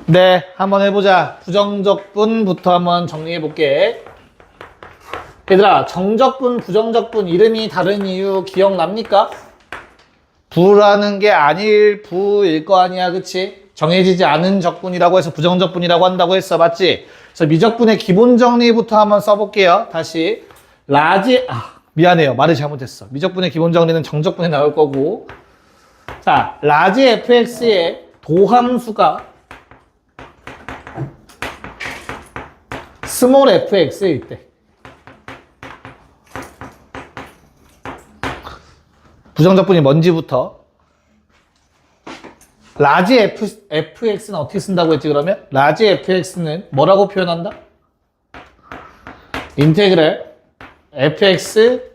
네, 한번 해보자. 부정적분부터 한번 정리해볼게. 얘들아, 정적분, 부정적분 이름이 다른 이유 기억납니까? 부라는 게 아닐 부일 거 아니야, 그치? 정해지지 않은 적분이라고 해서 부정적분이라고 한다고 했어, 맞지? 그래서 미적분의 기본 정리부터 한번 써볼게요. 다시. 미안해요. 말을 잘못했어. 미적분의 기본 정리는 정적분에 나올 거고. 자, 라지 fx의 도함수가 스몰 fx일 때. 부정적분이 뭔지부터. 라지 fx는 어떻게 쓴다고 했지, 그러면? 라지 fx는 뭐라고 표현한다? 인테그랄 fx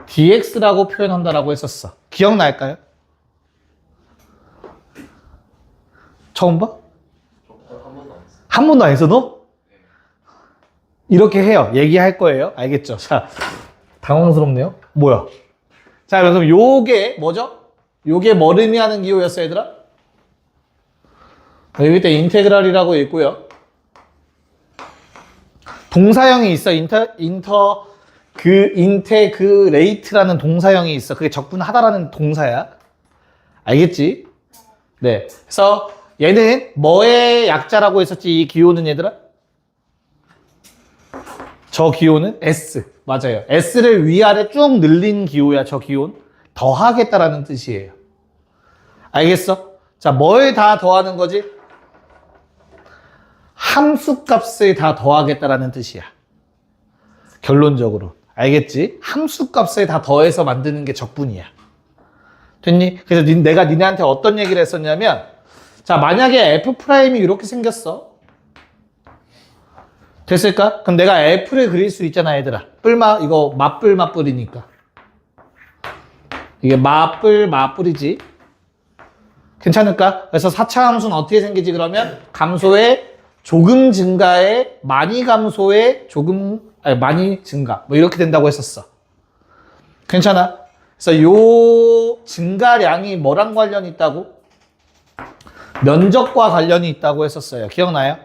dx라고 표현한다라고 했었어. 기억날까요? 처음 봐? 한 번도 안 했어, 너? 이렇게 해요. 얘기할 거예요. 알겠죠? 자, 당황스럽네요. 뭐야? 자, 그럼 요게 뭐죠? 요게 뭘 의미하는 기호였어, 얘들아? 여기 때 인테그랄이라고 있고요. 동사형이 있어. 인테그레이트라는 동사형이 있어. 그게 적분하다라는 동사야. 알겠지? 네. 그래서 얘는 뭐의 약자라고 했었지, 이 기호는 얘들아? 저 기호는 S. 맞아요. S를 위아래 쭉 늘린 기호야, 저 기호는. 더하겠다라는 뜻이에요. 알겠어? 자, 뭘 다 더하는 거지? 함수값을 다 더하겠다라는 뜻이야. 결론적으로. 알겠지? 함수값을 다 더해서 만드는 게 적분이야. 됐니? 그래서 내가 니네한테 어떤 얘기를 했었냐면, 자, 만약에 F'이 이렇게 생겼어. 됐을까? 그럼 내가 F를 그릴 수 있잖아, 얘들아. 이거 맞불이니까. 이게 맞불이지. 괜찮을까? 그래서 4차 함수는 어떻게 생기지, 그러면? 감소의 조금 증가에 많이 감소에 많이 증가. 뭐 이렇게 된다고 했었어. 괜찮아? 그래서 요 증가량이 뭐랑 관련이 있다고? 면적과 관련이 있다고 했었어요. 기억나요?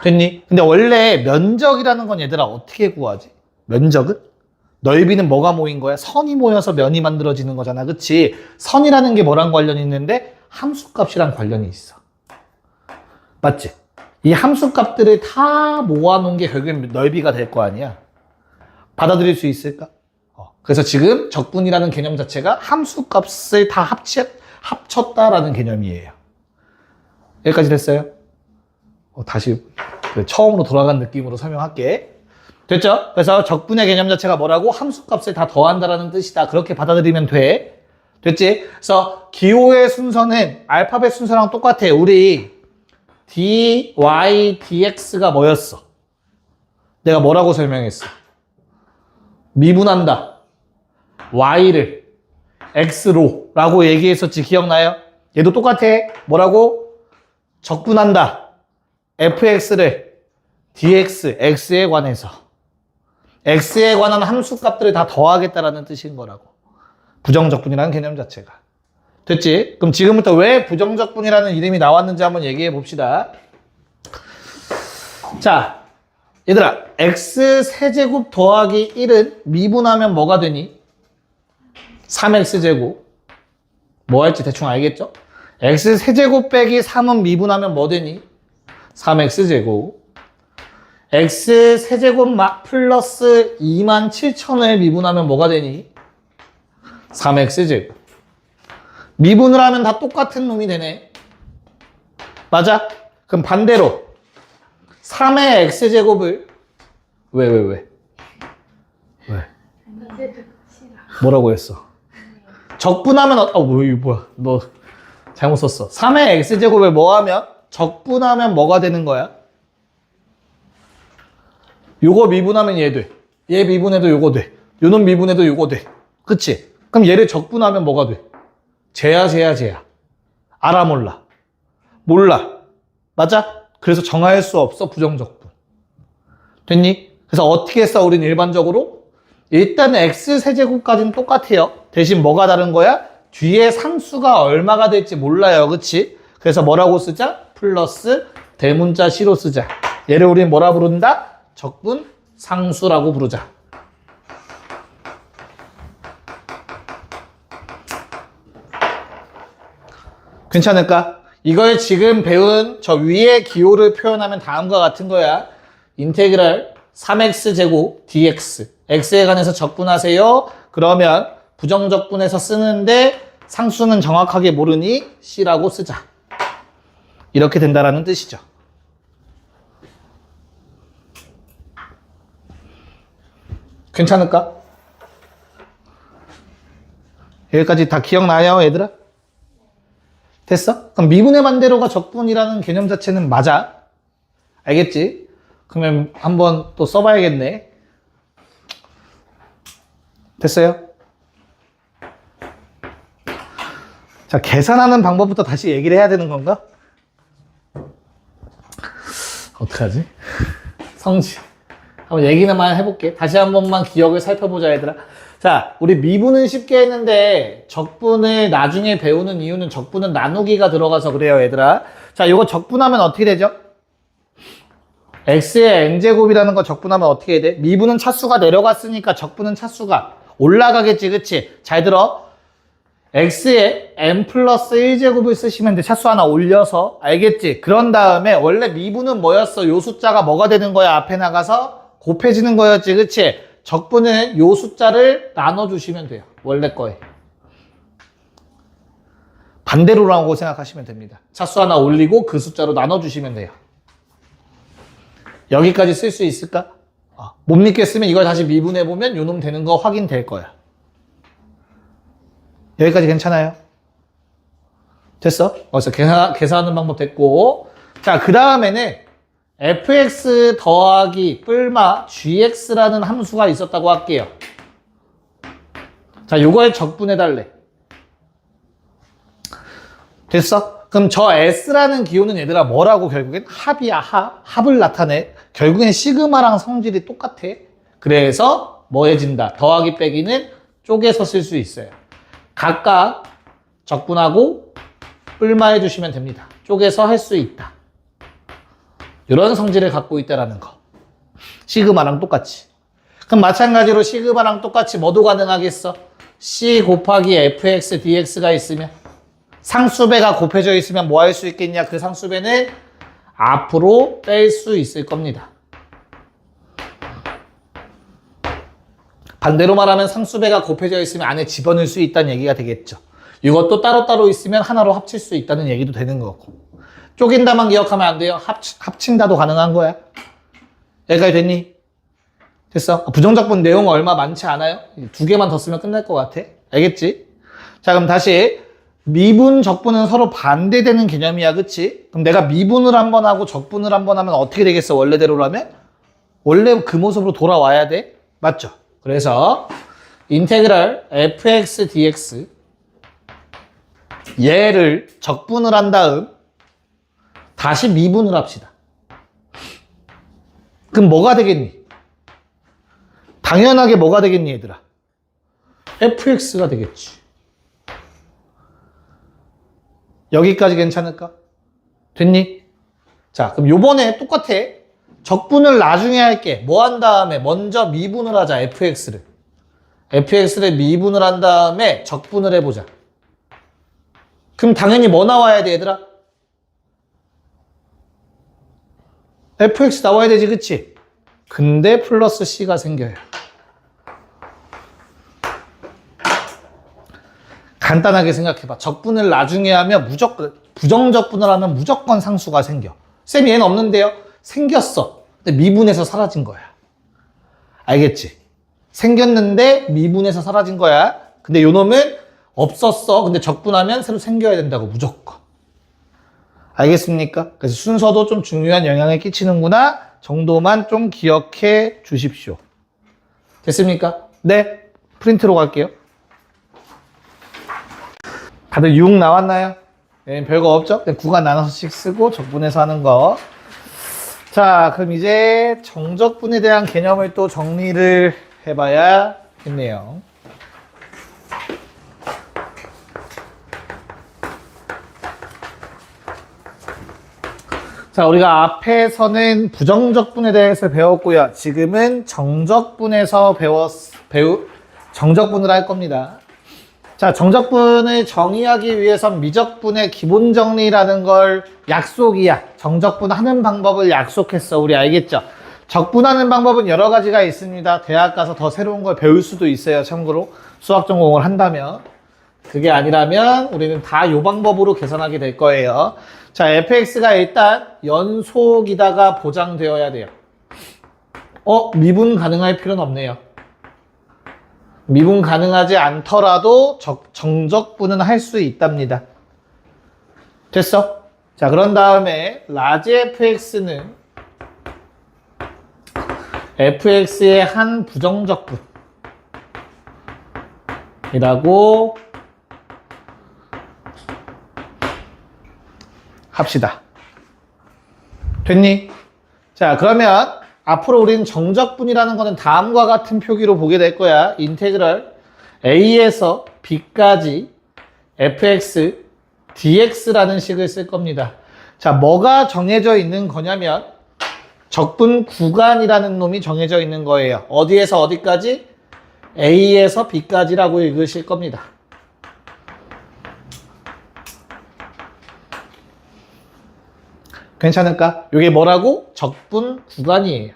됐니? 근데 원래 면적이라는 건 얘들아 어떻게 구하지? 면적은? 넓이는 뭐가 모인 거야? 선이 모여서 면이 만들어지는 거잖아. 그치? 선이라는 게 뭐랑 관련이 있는데? 함수값이랑 관련이 있어. 맞지? 이 함수값들을 다 모아놓은 게 결국엔 넓이가 될 거 아니야. 받아들일 수 있을까? 그래서 지금 적분이라는 개념 자체가 함수값을 다 합쳤다라는 개념이에요. 여기까지 됐어요? 다시 처음으로 돌아간 느낌으로 설명할게. 됐죠? 그래서 적분의 개념 자체가 뭐라고? 함수값을 다 더한다라는 뜻이다. 그렇게 받아들이면 돼. 됐지? 그래서 기호의 순서는 알파벳 순서랑 똑같아. 우리 dy, dx가 뭐였어? 내가 뭐라고 설명했어? 미분한다. y를 x로 라고 얘기했었지. 기억나요? 얘도 똑같아. 뭐라고? 적분한다. fx를 dx, x에 관해서 x에 관한 함수값들을 다 더하겠다라는 뜻인 거라고. 부정적분이라는 개념 자체가. 됐지? 그럼 지금부터 왜 부정적분이라는 이름이 나왔는지 한번 얘기해 봅시다. 자, 얘들아, x세제곱 더하기 1은 미분하면 뭐가 되니? 3x제곱. 뭐 할지 대충 알겠죠? x세제곱 빼기 3은 미분하면 뭐 되니? 3x제곱. x세제곱 플러스 27,000을 미분하면 뭐가 되니? 3x제곱. 미분을 하면 다 똑같은 놈이 되네. 맞아? 그럼 반대로 3의 x제곱을 왜? 뭐라고 했어? 적분하면 뭐야? 너 잘못 썼어. 3의 x제곱을 뭐 하면? 적분하면 뭐가 되는 거야? 요거 미분하면 얘 돼. 얘 미분해도 요거 돼. 요놈 미분해도 요거 돼. 그치? 그럼 얘를 적분하면 뭐가 돼? 쟤야. 알아, 몰라? 몰라. 맞아? 그래서 정할 수 없어, 부정적분. 됐니? 그래서 어떻게 써, 우린 일반적으로? 일단 x세제곱까지는 똑같아요. 대신 뭐가 다른 거야? 뒤에 상수가 얼마가 될지 몰라요. 그치? 그래서 뭐라고 쓰자? 플러스 대문자 C로 쓰자. 얘를 우리는 뭐라 부른다? 적분 상수라고 부르자. 괜찮을까? 이걸 지금 배운 저 위에 기호를 표현하면 다음과 같은 거야. 인테그랄 3x제곱 dx. x에 관해서 적분하세요. 그러면 부정적분해서 쓰는데 상수는 정확하게 모르니 C라고 쓰자. 이렇게 된다라는 뜻이죠. 괜찮을까? 여기까지 다 기억나요, 얘들아? 됐어? 그럼 미분의 반대로가 적분이라는 개념 자체는 맞아. 알겠지? 그러면 한번 또 써봐야겠네. 됐어요? 자, 계산하는 방법부터 다시 얘기를 해야 되는 건가? 어떡하지? 성지. 한번 얘기는 많이 해볼게. 다시 한 번만 기억을 살펴보자, 얘들아. 자, 우리 미분은 쉽게 했는데 적분을 나중에 배우는 이유는 적분은 나누기가 들어가서 그래요, 얘들아. 자, 이거 적분하면 어떻게 되죠? x의 n제곱이라는 거 적분하면 어떻게 해야 돼? 미분은 차수가 내려갔으니까 적분은 차수가 올라가겠지, 그치? 잘 들어. x에 n 플러스 1제곱을 쓰시면 돼. 차수 하나 올려서. 알겠지? 그런 다음에 원래 미분은 뭐였어? 요 숫자가 뭐가 되는 거야? 앞에 나가서 곱해지는 거였지, 그치? 적분은 요 숫자를 나눠주시면 돼요. 원래 거에. 반대로라고 생각하시면 됩니다. 차수 하나 올리고 그 숫자로 나눠주시면 돼요. 여기까지 쓸 수 있을까? 못 믿겠으면 이걸 다시 미분해보면 요 놈 되는 거 확인될 거야. 여기까지 괜찮아요? 됐어? 그래서 계산하는 방법 됐고. 자, 그 다음에는 fx 더하기 뿔마 gx라는 함수가 있었다고 할게요. 자, 요거에 적분해달래. 됐어? 그럼 저 s라는 기호는 얘들아 뭐라고 결국엔? 합이야, 합을 나타내. 결국엔 시그마랑 성질이 똑같아. 그래서 뭐 해진다? 더하기 빼기는 쪼개서 쓸 수 있어요. 각각 적분하고 뿔마 해주시면 됩니다. 쪼개서 할 수 있다. 이런 성질을 갖고 있다라는 거. 시그마랑 똑같이. 그럼 마찬가지로 시그마랑 똑같이 뭐도 가능하겠어? C 곱하기 fx dx가 있으면 상수배가 곱해져 있으면 뭐 할 수 있겠냐? 그 상수배는 앞으로 뺄 수 있을 겁니다. 반대로 말하면 상수배가 곱해져 있으면 안에 집어넣을 수 있다는 얘기가 되겠죠. 이것도 따로따로 있으면 하나로 합칠 수 있다는 얘기도 되는 거고. 쪼갠다만 기억하면 안 돼요. 합친다도 가능한 거야. 여기까지 됐니? 됐어? 부정적분 내용 얼마 많지 않아요? 2개만 더 쓰면 끝날 것 같아. 알겠지? 자, 그럼 다시 미분, 적분은 서로 반대되는 개념이야. 그치? 그럼 내가 미분을 한번 하고 적분을 한번 하면 어떻게 되겠어? 원래대로라면? 원래 그 모습으로 돌아와야 돼. 맞죠? 그래서 인테그랄 fx dx 얘를 적분을 한 다음 다시 미분을 합시다. 그럼 뭐가 되겠니? 당연하게 뭐가 되겠니, 얘들아? fx가 되겠지. 여기까지 괜찮을까? 됐니? 자, 그럼 요번에 똑같아. 적분을 나중에 할게. 뭐 한 다음에 먼저 미분을 하자, fx를. fx를 미분을 한 다음에 적분을 해보자. 그럼 당연히 뭐 나와야 돼, 얘들아? fx 나와야 되지, 그치? 근데 플러스 c가 생겨요. 간단하게 생각해봐. 적분을 나중에 하면 부정적분을 하면 무조건 상수가 생겨. 쌤이 얘는 없는데요? 생겼어. 근데 미분해서 사라진 거야. 알겠지? 생겼는데 미분해서 사라진 거야. 근데 요 놈은 없었어. 근데 적분하면 새로 생겨야 된다고, 무조건. 알겠습니까? 그래서 순서도 좀 중요한 영향을 끼치는구나 정도만 좀 기억해 주십시오. 됐습니까? 네. 프린트로 갈게요. 다들 6 나왔나요? 네, 별거 없죠? 그냥 구간 나눠서씩 쓰고 적분해서 하는 거. 자, 그럼 이제 정적분에 대한 개념을 또 정리를 해봐야겠네요. 자, 우리가 앞에서는 부정적분에 대해서 배웠고요. 지금은 정적분에서 정적분을 할 겁니다. 자, 정적분을 정의하기 위해선 미적분의 기본 정리라는 걸 약속이야. 정적분 하는 방법을 약속했어. 우리 알겠죠? 적분하는 방법은 여러 가지가 있습니다. 대학 가서 더 새로운 걸 배울 수도 있어요. 참고로 수학 전공을 한다면. 그게 아니라면 우리는 다 이 방법으로 계산하게 될 거예요. 자, fx가 일단 연속이다가 보장되어야 돼요. 미분 가능할 필요는 없네요. 미분 가능하지 않더라도 정적분은 할 수 있답니다. 됐어? 자, 그런 다음에 라지 fx는 fx의 한 부정적분이라고 합시다. 됐니? 자, 그러면 앞으로 우리는 정적분이라는 거는 다음과 같은 표기로 보게 될 거야. 인테그럴 a에서 b까지 fx dx라는 식을 쓸 겁니다. 자, 뭐가 정해져 있는 거냐면 적분 구간이라는 놈이 정해져 있는 거예요. 어디에서 어디까지? a에서 b까지라고 읽으실 겁니다. 괜찮을까? 이게 뭐라고? 적분 구간이에요.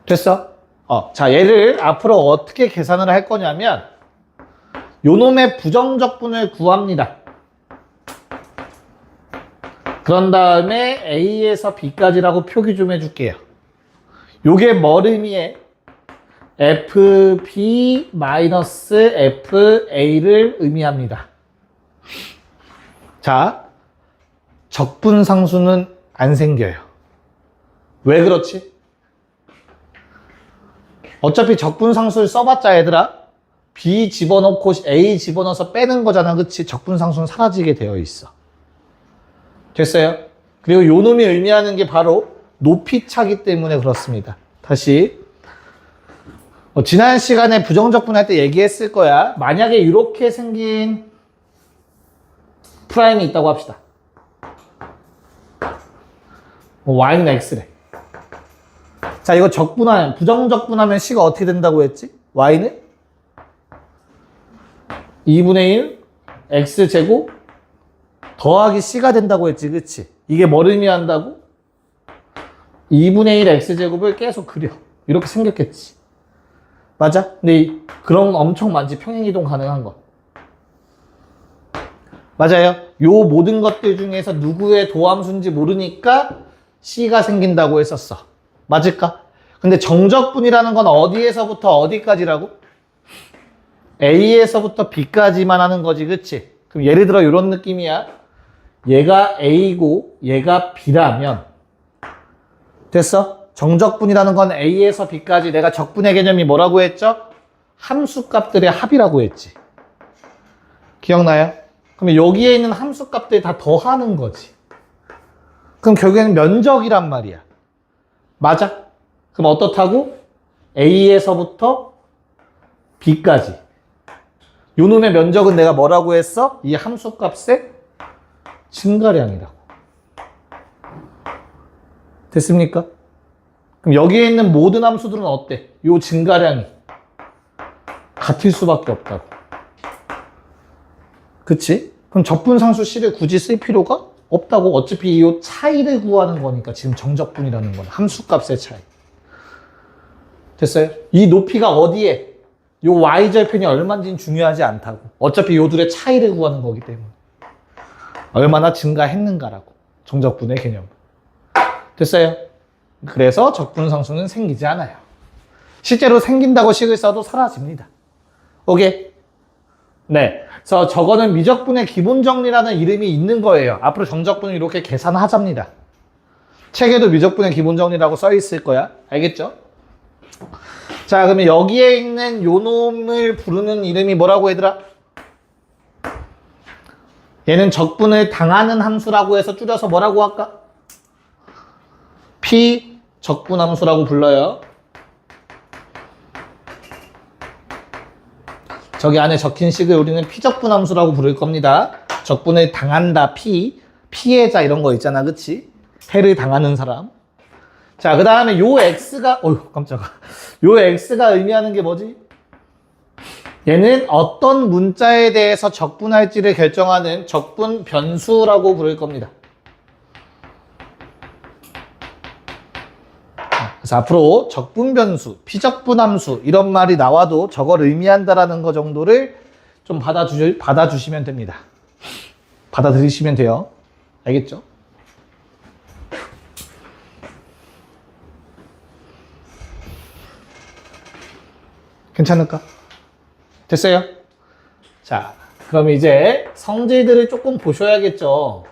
됐어? 자, 얘를 앞으로 어떻게 계산을 할 거냐면 요놈의 부정적분을 구합니다. 그런 다음에 A에서 B까지라고 표기 좀 해줄게요. 요게 뭘 의미해? FB-FA를 의미합니다. 자, 적분상수는 안 생겨요. 왜 그렇지? 어차피 적분상수를 써봤자 얘들아 B 집어넣고 A 집어넣어서 빼는 거잖아. 그치? 적분상수는 사라지게 되어 있어. 됐어요? 그리고 요 놈이 의미하는 게 바로 높이차기 때문에 그렇습니다. 다시 지난 시간에 부정적분 할 때 얘기했을 거야. 만약에 이렇게 생긴 프라임이 있다고 합시다. y는 x래. 자, 이거 적분하면, 부정적분하면 c가 어떻게 된다고 했지? y는 2분의 1 x제곱 더하기 c가 된다고 했지. 그치? 이게 뭘 의미한다고? 2분의 1 x제곱을 계속 그려. 이렇게 생겼겠지. 맞아? 근데 그런 엄청 많지. 평행이동 가능한 거. 맞아요. 요 모든 것들 중에서 누구의 도함수인지 모르니까 C가 생긴다고 했었어. 맞을까? 근데 정적분이라는 건 어디에서부터 어디까지라고? A에서부터 B까지만 하는 거지. 그치? 그럼 예를 들어 이런 느낌이야. 얘가 A고 얘가 B라면 됐어? 정적분이라는 건 A에서 B까지. 내가 적분의 개념이 뭐라고 했죠? 함수값들의 합이라고 했지. 기억나요? 그럼 여기에 있는 함수값들이 다 더하는 거지. 그럼 결국에는 면적이란 말이야. 맞아? 그럼 어떻다고? A에서부터 B까지. 요 놈의 면적은 내가 뭐라고 했어? 이 함수값의 증가량이라고. 됐습니까? 그럼 여기에 있는 모든 함수들은 어때? 요 증가량이 같을 수밖에 없다고. 그치? 그럼 적분상수 C를 굳이 쓸 필요가 없다고. 어차피 이 차이를 구하는 거니까. 지금 정적분이라는 건 함수값의 차이. 됐어요? 이 높이가 어디에? 요 y절편이 얼마인지는 중요하지 않다고. 어차피 요 둘의 차이를 구하는 거기 때문에. 얼마나 증가했는가라고. 정적분의 개념. 됐어요? 그래서 적분상수는 생기지 않아요. 실제로 생긴다고 식을 써도 사라집니다. 오케이? 네. 그래서 저거는 미적분의 기본 정리라는 이름이 있는 거예요. 앞으로 정적분을 이렇게 계산하잡니다. 책에도 미적분의 기본 정리라고 써 있을 거야. 알겠죠? 자, 그러면 여기에 있는 요 놈을 부르는 이름이 뭐라고 얘들아? 얘는 적분을 당하는 함수라고 해서 줄여서 뭐라고 할까? P 적분함수라고 불러요. 저기 안에 적힌 식을 우리는 피적분 함수라고 부를 겁니다. 적분을 당한다, 피해자 이런 거 있잖아, 그치? 해를 당하는 사람. 자, 그 다음에 요 x가, 어휴, 깜짝아. 요 x가 의미하는 게 뭐지? 얘는 어떤 문자에 대해서 적분할지를 결정하는 적분 변수라고 부를 겁니다. 그래서 앞으로 적분 변수, 피적분 함수 이런 말이 나와도 저걸 의미한다라는 거 정도를 좀 받아주시면 됩니다. 받아들이시면 돼요. 알겠죠? 괜찮을까? 됐어요? 자, 그럼 이제 성질들을 조금 보셔야겠죠.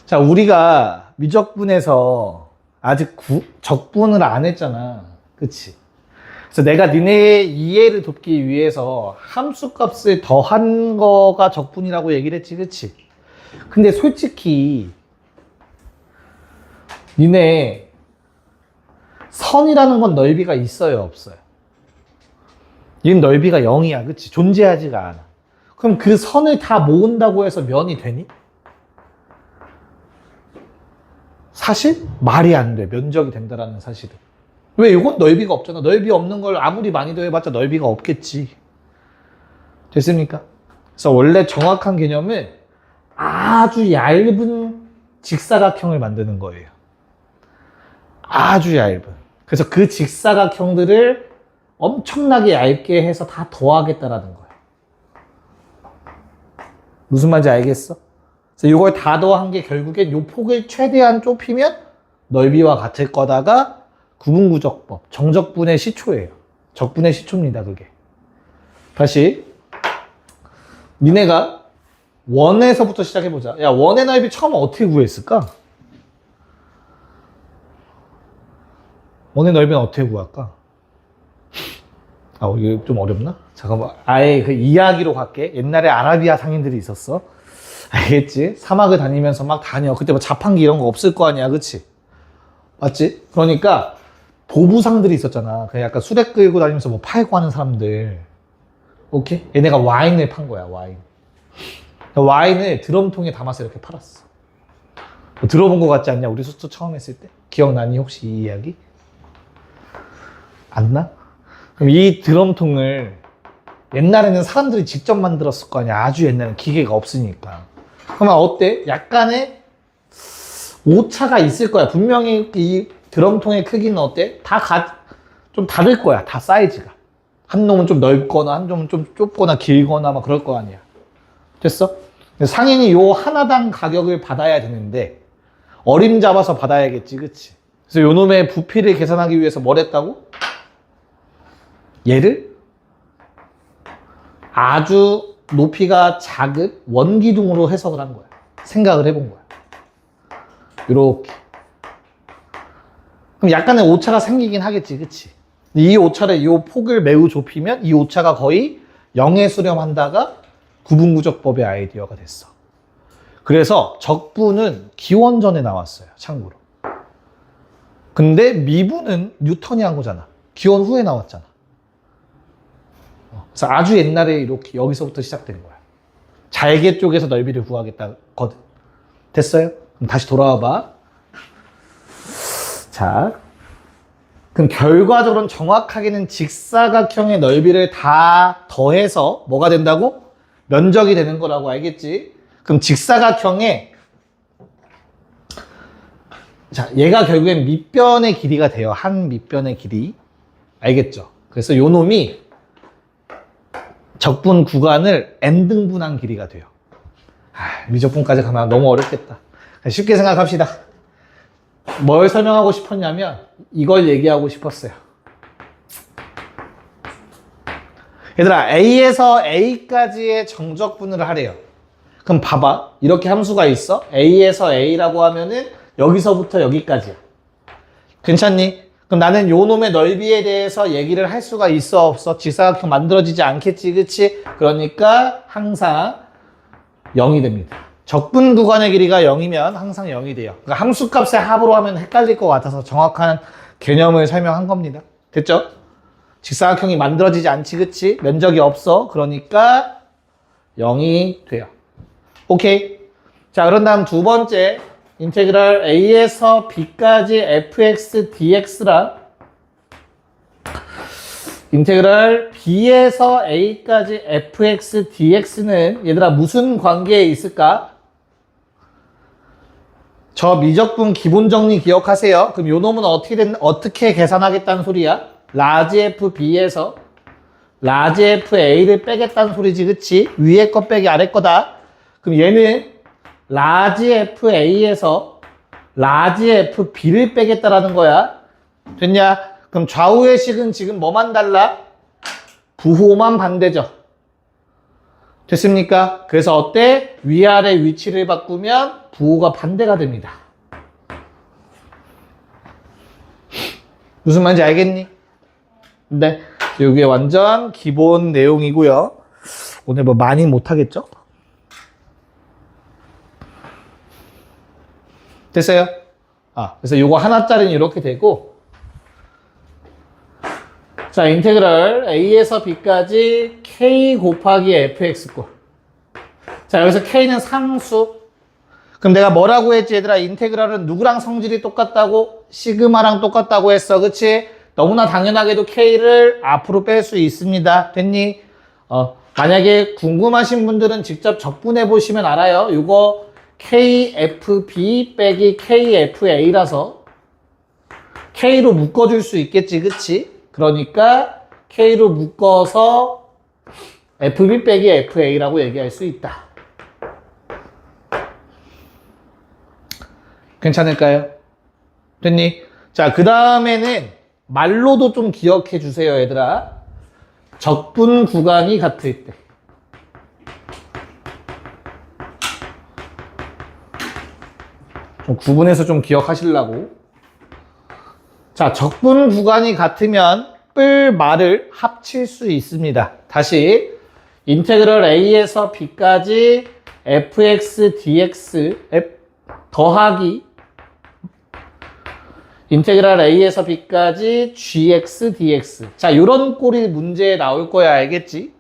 자, 우리가 미적분에서 아직 적분을 안 했잖아. 그치? 그래서 내가 니네의 이해를 돕기 위해서 함수값을 더한 거가 적분이라고 얘기를 했지, 그치? 근데 솔직히 니네 선이라는 건 넓이가 있어요, 없어요? 얘는 넓이가 0이야, 그치? 존재하지가 않아. 그럼 그 선을 다 모은다고 해서 면이 되니? 사실 말이 안 돼. 면적이 된다라는 사실은. 왜? 이건 넓이가 없잖아. 넓이 없는 걸 아무리 많이 더해봤자 넓이가 없겠지. 됐습니까? 그래서 원래 정확한 개념은 아주 얇은 직사각형을 만드는 거예요. 아주 얇은. 그래서 그 직사각형들을 엄청나게 얇게 해서 다 더하겠다라는 거예요. 무슨 말인지 알겠어? 그래서 이걸 다 더한 게 결국엔 이 폭을 최대한 좁히면 넓이와 같을 거다가 구분구적법, 정적분의 시초예요. 적분의 시초입니다, 그게. 다시 니네가 원에서부터 시작해보자. 야, 원의 넓이 처음 어떻게 구했을까? 원의 넓이는 어떻게 구할까? 아, 이게 좀 어렵나? 잠깐만. 아예 그 이야기로 갈게. 옛날에 아라비아 상인들이 있었어. 알겠지? 사막을 다니면서 막 다녀. 그때 뭐 자판기 이런 거 없을 거 아니야, 그치? 맞지? 그러니까 보부상들이 있었잖아. 그냥 약간 수레 끌고 다니면서 뭐 팔고 하는 사람들. 오케이? 얘네가 와인을 판 거야, 와인. 와인을 드럼통에 담아서 이렇게 팔았어. 뭐 들어본 거 같지 않냐? 우리 수트 처음 했을 때? 기억나니, 혹시 이 이야기? 안 나? 그럼 이 드럼통을 옛날에는 사람들이 직접 만들었을 거 아니야. 아주 옛날에는 기계가 없으니까. 그러면 어때? 약간의 오차가 있을 거야. 분명히 이 드럼통의 크기는 어때? 좀 다를 거야. 다 사이즈가. 한 놈은 좀 넓거나 한 놈은 좀 좁거나 길거나 막 그럴 거 아니야. 됐어? 상인이 요 하나당 가격을 받아야 되는데 어림잡아서 받아야겠지, 그치? 그래서 요 놈의 부피를 계산하기 위해서 뭘 했다고? 얘를 아주 높이가 작은 원기둥으로 해석을 한 거야. 생각을 해본 거야. 요렇게. 그럼 약간의 오차가 생기긴 하겠지, 그치? 이 오차를, 이 폭을 매우 좁히면 이 오차가 거의 0에 수렴한다가 구분구적법의 아이디어가 됐어. 그래서 적분은 기원전에 나왔어요, 참고로. 근데 미분은 뉴턴이 한 거잖아. 기원 후에 나왔잖아. 그래서 아주 옛날에 이렇게 여기서부터 시작된 거야. 잘개 쪽에서 넓이를 구하겠다거든. 됐어요? 그럼 다시 돌아와 봐. 자, 그럼 결과적으로는 정확하게는 직사각형의 넓이를 다 더해서 뭐가 된다고? 면적이 되는 거라고 알겠지? 그럼 직사각형의 자, 얘가 결국엔 밑변의 길이가 돼요. 한 밑변의 길이. 알겠죠? 그래서 요 놈이 적분 구간을 n등분한 길이가 돼요. 미적분까지 가면 너무 어렵겠다. 쉽게 생각합시다. 뭘 설명하고 싶었냐면 이걸 얘기하고 싶었어요. 얘들아, A에서 A까지의 정적분을 하래요. 그럼 봐봐. 이렇게 함수가 있어. A에서 A라고 하면은 여기서부터 여기까지야. 괜찮니? 그럼 나는 요 놈의 넓이에 대해서 얘기를 할 수가 있어, 없어? 직사각형 만들어지지 않겠지, 그치? 그러니까 항상 0이 됩니다. 적분 구간의 길이가 0이면 항상 0이 돼요. 그러니까 함수값의 합으로 하면 헷갈릴 것 같아서 정확한 개념을 설명한 겁니다. 됐죠? 직사각형이 만들어지지 않지, 그치? 면적이 없어. 그러니까 0이 돼요. 오케이. 자, 그런 다음 두 번째 인테그랄 a에서 b까지 fx dx랑 인테그랄 b에서 a까지 fx dx는 얘들아 무슨 관계에 있을까? 저 미적분 기본 정리 기억하세요. 그럼 요 놈은 어떻게 계산하겠다는 소리야? 라지 f b에서 라지 f a를 빼겠다는 소리지, 그치? 위에 거 빼기 아래 거다. 그럼 얘는 라지 f a에서 라지 f b를 빼겠다라는 거야. 됐냐? 그럼 좌우의 식은 지금 뭐만 달라? 부호만 반대죠. 됐습니까? 그래서 어때? 위아래 위치를 바꾸면 부호가 반대가 됩니다. 무슨 말인지 알겠니? 근데 여기 완전 기본 내용이고요. 오늘 뭐 많이 못하겠죠? 됐어요? 그래서 요거 하나짜리는 이렇게 되고, 자, 인테그랄 a에서 b까지 k 곱하기 fx꼴. 자, 여기서 k는 상수. 그럼 내가 뭐라고 했지, 얘들아? 인테그랄은 누구랑 성질이 똑같다고? 시그마랑 똑같다고 했어, 그치? 너무나 당연하게도 k를 앞으로 뺄 수 있습니다. 됐니? 만약에 궁금하신 분들은 직접 적분해 보시면 알아요. 이거 kfb 빼기 kfa라서 k로 묶어줄 수 있겠지, 그치? 그러니까 k로 묶어서 fb 빼기 fa라고 얘기할 수 있다. 괜찮을까요? 됐니? 자, 그 다음에는 말로도 좀 기억해 주세요, 얘들아. 적분 구간이 같을 때. 좀 구분해서 좀 기억하시려고. 자, 적분 구간이 같으면 뿔 말을 합칠 수 있습니다. 다시 인테그럴 a에서 b까지 fx dx 더하기 인테그랄 a에서 b까지 gx dx. 자, 요런 꼴이 문제에 나올 거야, 알겠지?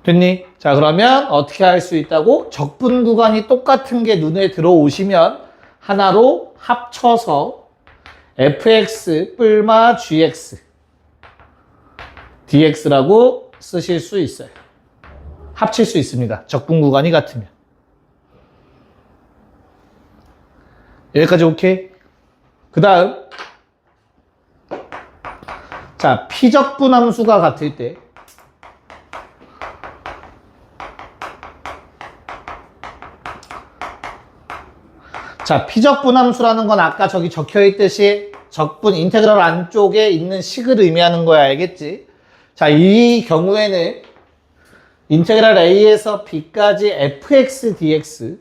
됐니? 자, 그러면 어떻게 할 수 있다고? 적분 구간이 똑같은 게 눈에 들어오시면 하나로 합쳐서 fx 뿔마 gx dx라고 쓰실 수 있어요. 합칠 수 있습니다. 적분 구간이 같으면. 여기까지 오케이? 그 다음, 자, 피적분 함수가 같을 때, 자, 피적분 함수라는 건 아까 저기 적혀 있듯이 적분 인테그럴 안쪽에 있는 식을 의미하는 거야, 알겠지? 자, 이 경우에는 인테그랄 a에서 b까지 fx dx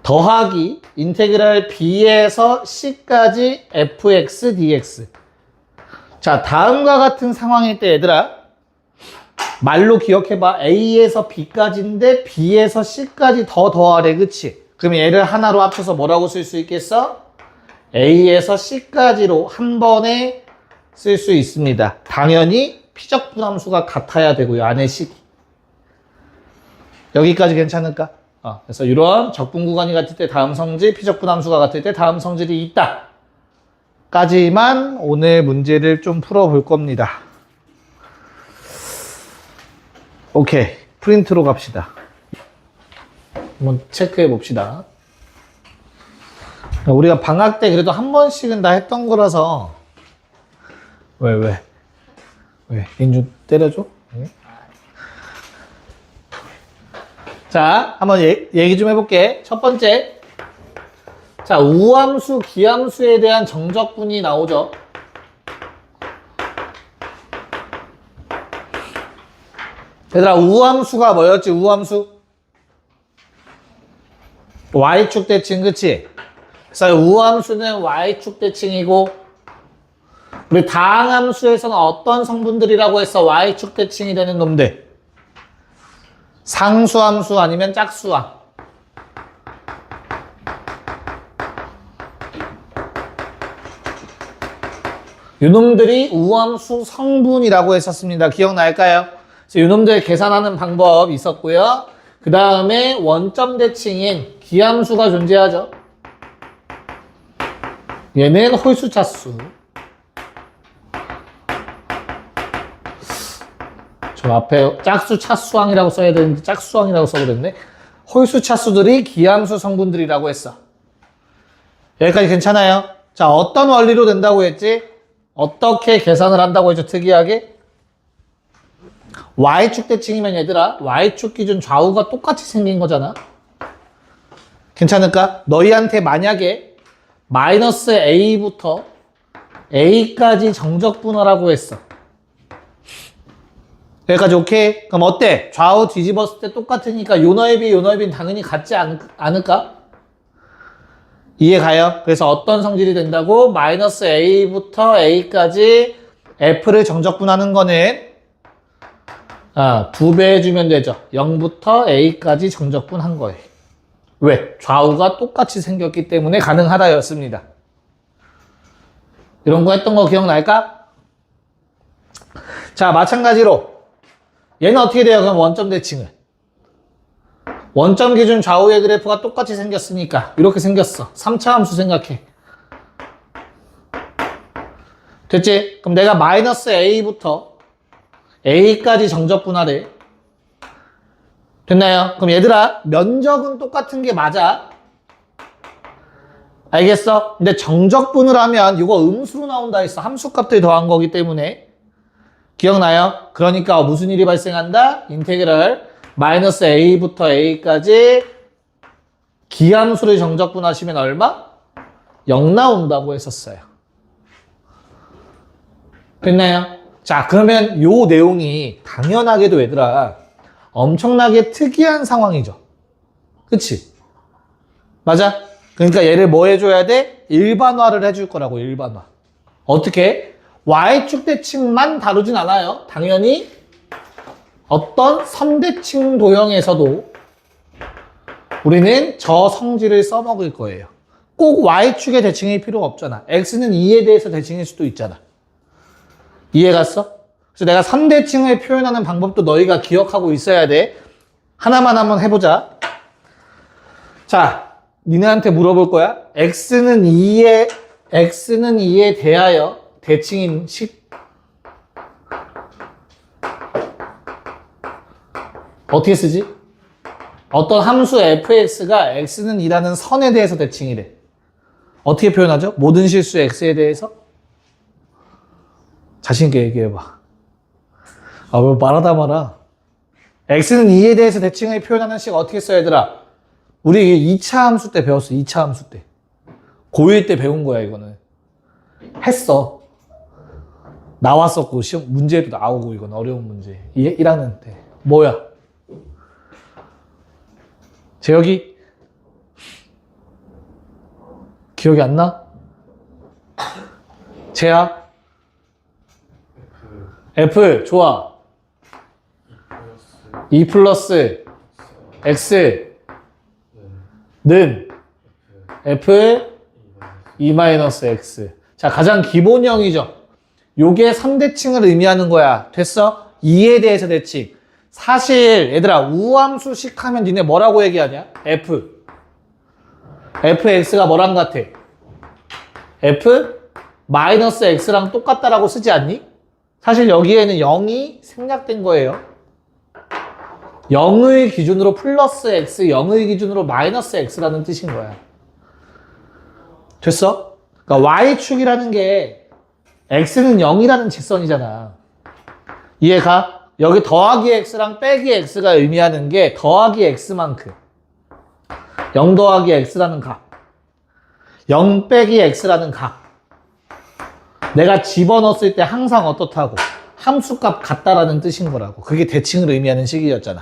더하기 인테그랄 b에서 c까지 fx dx. 자, 다음과 같은 상황일 때 얘들아 말로 기억해봐. a에서 b까지인데 b에서 c까지 더 더하래, 그치? 그럼 얘를 하나로 합쳐서 뭐라고 쓸 수 있겠어? a에서 c까지로 한 번에 쓸 수 있습니다. 당연히 피적분 함수가 같아야 되고요, 안에 식이. 여기까지 괜찮을까? 그래서 이런 적분 구간이 같을 때 다음 성질, 피적분 함수가 같을 때 다음 성질이 있다. 까지만 오늘 문제를 좀 풀어볼 겁니다. 오케이. 프린트로 갑시다. 한번 체크해 봅시다. 우리가 방학 때 그래도 한 번씩은 다 했던 거라서. 왜? 인주 때려줘? 응? 자, 한번 얘기 좀 해볼게. 첫 번째. 자, 우함수, 기함수에 대한 정적분이 나오죠. 얘들아, 우함수가 뭐였지, 우함수? Y축 대칭, 그치? 그래서 우함수는 Y축 대칭이고, 우리 다항함수에서는 어떤 성분들이라고 해서 Y축 대칭이 되는 놈들? 상수함수 아니면 짝수함. 요놈들이 우함수 성분이라고 했었습니다. 기억날까요? 그래서 요놈들 계산하는 방법이 있었고요. 그 다음에 원점 대칭인 기함수가 존재하죠. 얘는 홀수 차수. 저 앞에 짝수 차수항이라고 써야 되는데 짝수항이라고 써버렸네. 홀수 차수들이 기함수 성분들이라고 했어. 여기까지 괜찮아요? 자, 어떤 원리로 된다고 했지? 어떻게 계산을 한다고 했죠? 특이하게 Y축 대칭이면 얘들아 Y축 기준 좌우가 똑같이 생긴 거잖아. 괜찮을까? 너희한테 만약에 마이너스 A부터 A까지 정적분하라고 했어. 여기까지 오케이? 그럼 어때? 좌우 뒤집었을 때 똑같으니까 요 넓이는 당연히 같지 않을까? 이해 가요? 그래서 어떤 성질이 된다고? 마이너스 A부터 A까지 F를 정적분하는 거는 2배 해주면 되죠. 0부터 A까지 정적분한 거예요. 왜? 좌우가 똑같이 생겼기 때문에 가능하다였습니다. 이런 거 했던 거 기억날까? 자, 마찬가지로 얘는 어떻게 돼요? 그럼 원점 대칭을. 원점 기준 좌우의 그래프가 똑같이 생겼으니까 이렇게 생겼어. 3차 함수 생각해. 됐지? 그럼 내가 마이너스 A부터 A까지 정적분하래. 됐나요? 그럼 얘들아 면적은 똑같은 게 맞아. 알겠어? 근데 정적분을 하면 이거 음수로 나온다 했어. 함수값들 더한 거기 때문에. 기억나요? 그러니까 무슨 일이 발생한다? 인테그럴 마이너스 A부터 A까지 기함수를 정적분하시면 얼마? 0 나온다고 했었어요. 됐나요? 자, 그러면 요 내용이 당연하게도 얘들아 엄청나게 특이한 상황이죠. 그치? 맞아? 그러니까 얘를 뭐 해줘야 돼? 일반화를 해줄 거라고, 일반화. 어떻게? Y축 대칭만 다루진 않아요. 당연히 어떤 선대칭 도형에서도 우리는 저 성질을 써먹을 거예요. 꼭 Y축의 대칭이 필요 없잖아. X는 2에 대해서 대칭일 수도 있잖아. 이해 갔어? 그래서 내가 선대칭을 표현하는 방법도 너희가 기억하고 있어야 돼. 하나만 한번 해보자. 자, 니네한테 물어볼 거야. X는 2에 대하여 대칭인 식 어떻게 쓰지? 어떤 함수 fx가 x는 2라는 선에 대해서 대칭이래. 어떻게 표현하죠? 모든 실수 x에 대해서? 자신있게 얘기해봐. 왜 말하다 말아. x는 2에 대해서 대칭을 표현하는 식 어떻게 써, 얘들아? 우리 2차 함수 때 배웠어. 2차 함수 때. 고1 때 배운 거야, 이거는. 했어. 나왔었고, 시험 문제도 나오고, 이건 어려운 문제. 1학년 때. 뭐야? 재혁이? 기억이 안 나? 재야? F, 좋아. 2 플러스 X는 F 2 마이너스 X. 자, 가장 기본형이죠. 요게 3대칭을 의미하는 거야. 됐어? 2에 대해서 대칭. 사실 얘들아 우함수식 하면 니네 뭐라고 얘기하냐? fx가 뭐랑 같아? f 마이너스 x랑 똑같다라고 쓰지 않니? 사실 여기에는 0이 생략된 거예요. 0의 기준으로 플러스 x, 0의 기준으로 마이너스 x라는 뜻인 거야. 됐어? 그러니까 y축이라는 게 x는 0이라는 직선이잖아. 이해가? 여기 더하기 x랑 빼기 x가 의미하는 게 더하기 x만큼 0 더하기 x라는 각 0 빼기 x라는 각 내가 집어넣었을 때 항상 어떻다고 함수값 같다라는 뜻인 거라고. 그게 대칭을 의미하는 식이었잖아.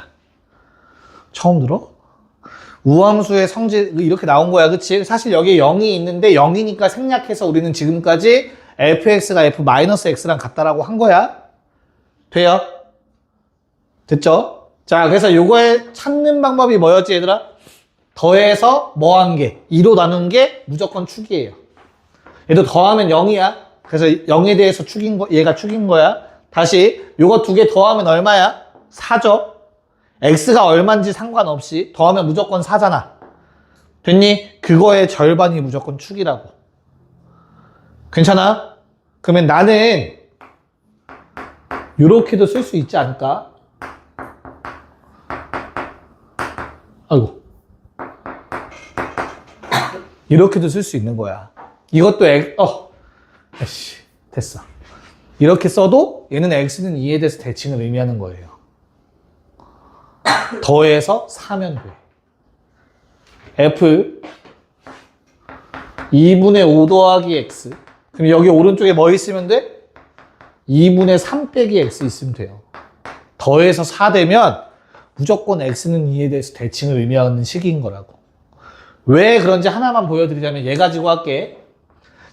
처음 들어? 우함수의 성질 이렇게 나온 거야. 그치? 사실 여기에 0이 있는데 0이니까 생략해서 우리는 지금까지 fx가 f-x랑 같다라고 한 거야. 돼요? 됐죠? 자, 그래서 요거에 찾는 방법이 뭐였지, 얘들아? 더해서 뭐 한 개? 2로 나눈 게 무조건 축이에요. 얘도 더하면 0이야. 그래서 0에 대해서 축인 거, 얘가 축인 거야. 다시 요거 두 개 더하면 얼마야? 4죠. x가 얼마인지 상관없이 더하면 무조건 4잖아. 됐니? 그거의 절반이 무조건 축이라고. 괜찮아? 그러면 나는 요렇게도 쓸 수 있지 않을까? 아이고. 이렇게도 쓸 수 있는 거야. 이것도 아이씨, 됐어. 이렇게 써도 얘는 x는 2에 대해서 대칭을 의미하는 거예요. 더해서 사면 돼. f 2분의 5 더하기 x. 그럼 여기 오른쪽에 뭐 있으면 돼? 2분의 3 빼기 x 있으면 돼요. 더해서 4 되면 무조건 x는 2에 대해서 대칭을 의미하는 식인 거라고. 왜 그런지 하나만 보여드리자면 얘 가지고 할게.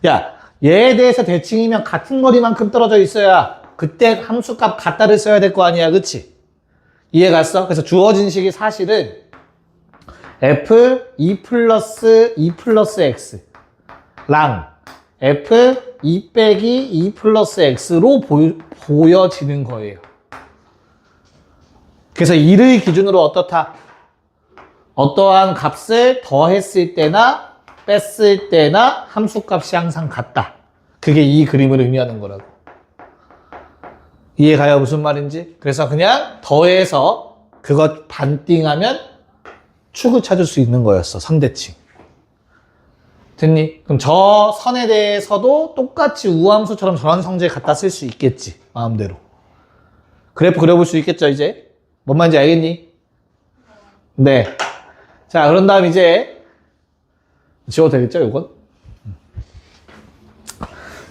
야, 얘에 대해서 대칭이면 같은 거리만큼 떨어져 있어야 그때 함수값 같다를 써야 될 거 아니야, 그치? 이해 갔어? 그래서 주어진 식이 사실은 f 2 플러스 2 플러스 x 랑 f 2 빼기 2 플러스 x로 보여지는 거예요. 그래서 이를 기준으로 어떻다? 어떠한 값을 더했을 때나 뺐을 때나 함수값이 항상 같다. 그게 이 그림을 의미하는 거라고. 이해가요? 무슨 말인지? 그래서 그냥 더해서 그것 반띵하면 축을 찾을 수 있는 거였어. 선대칭. 됐니? 그럼 저 선에 대해서도 똑같이 우함수처럼 저런 성질 갖다 쓸 수 있겠지. 마음대로. 그래프 그려볼 수 있겠죠, 이제? 뭔 말인지 알겠니? 네. 자, 그런 다음 이제 지워도 되겠죠, 요건?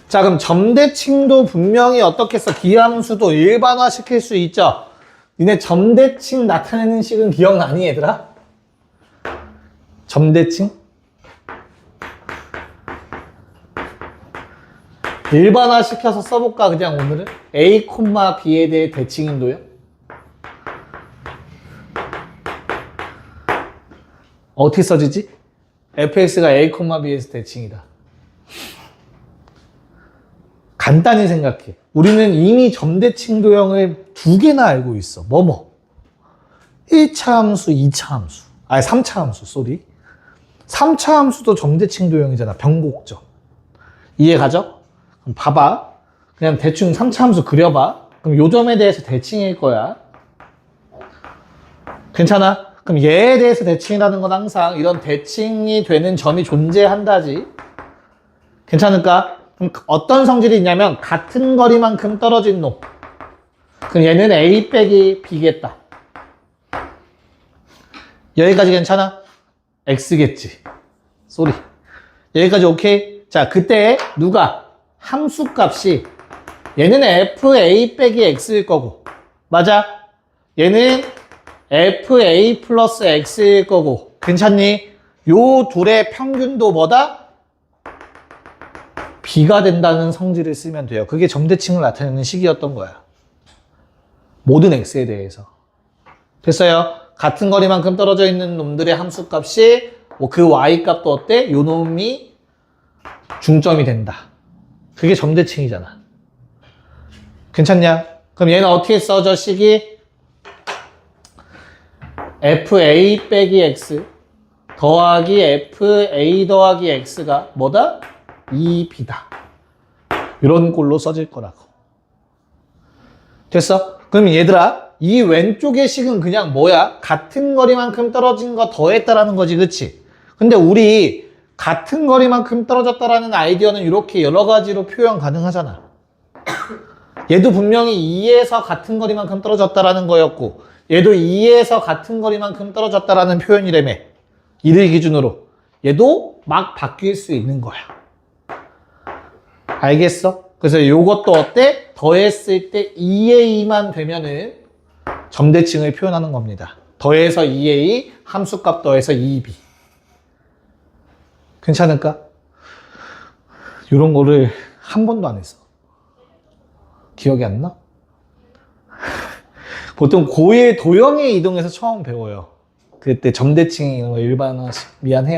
자, 그럼 점대칭도 분명히 어떻게 해서 기함수도 일반화 시킬 수 있죠? 니네 점대칭 나타내는 식은 기억나니, 얘들아? 점대칭? 일반화 시켜서 써볼까, 그냥 오늘은? A, B에 대해 대칭인도요? 어떻게 써지지? fx가 A, B에서 대칭이다. 간단히 생각해. 우리는 이미 점대칭 도형을 두 개나 알고 있어. 뭐뭐? 1차 함수, 2차 함수. 아니, 3차 함수, 쏘리. 3차 함수도 점대칭 도형이잖아. 변곡점. 이해 가죠? 그럼 봐봐. 그냥 대충 3차 함수 그려봐. 그럼 요 점에 대해서 대칭일 거야. 괜찮아? 그럼 얘에 대해서 대칭이라는 건 항상 이런 대칭이 되는 점이 존재한다지. 괜찮을까? 그럼 어떤 성질이 있냐면 같은 거리만큼 떨어진 놈. 그럼 얘는 A 빼기 B겠다. 여기까지 괜찮아? X겠지. 쏘리. 여기까지 오케이? 자, 그때 누가? 함수값이 얘는 FA 빼기 X일 거고. 맞아? 얘는 FA 플러스 X일 거고. 괜찮니? 요 둘의 평균도 뭐다? B가 된다는 성질을 쓰면 돼요. 그게 점대칭을 나타내는 식이었던 거야. 모든 X에 대해서. 됐어요? 같은 거리만큼 떨어져 있는 놈들의 함수값이 뭐 그 Y값도 어때? 요 놈이 중점이 된다. 그게 점대칭이잖아. 괜찮냐? 그럼 얘는 어떻게 써져, 식이? FA 빼기 X 더하기 FA 더하기 X가 뭐다? 2B다. 이런 꼴로 써질 거라고. 됐어? 그럼 얘들아, 이 왼쪽의 식은 그냥 뭐야? 같은 거리만큼 떨어진 거 더했다라는 거지, 그치? 근데 우리 같은 거리만큼 떨어졌다라는 아이디어는 이렇게 여러 가지로 표현 가능하잖아. 얘도 분명히 2에서 같은 거리만큼 떨어졌다라는 거였고, 얘도 2에서 같은 거리만큼 떨어졌다라는 표현이라며. 이를 기준으로. 얘도 막 바뀔 수 있는 거야. 알겠어? 그래서 요것도 어때? 더했을 때 2a만 되면은 점대칭을 표현하는 겁니다. 더해서 2a, 함수값 더해서 2b. 괜찮을까? 이런 거를 한 번도 안 했어. 기억이 안 나? 보통 고1 도형에 이동해서 처음 배워요. 그때 점대칭 이런 거 일반화, 미안해요.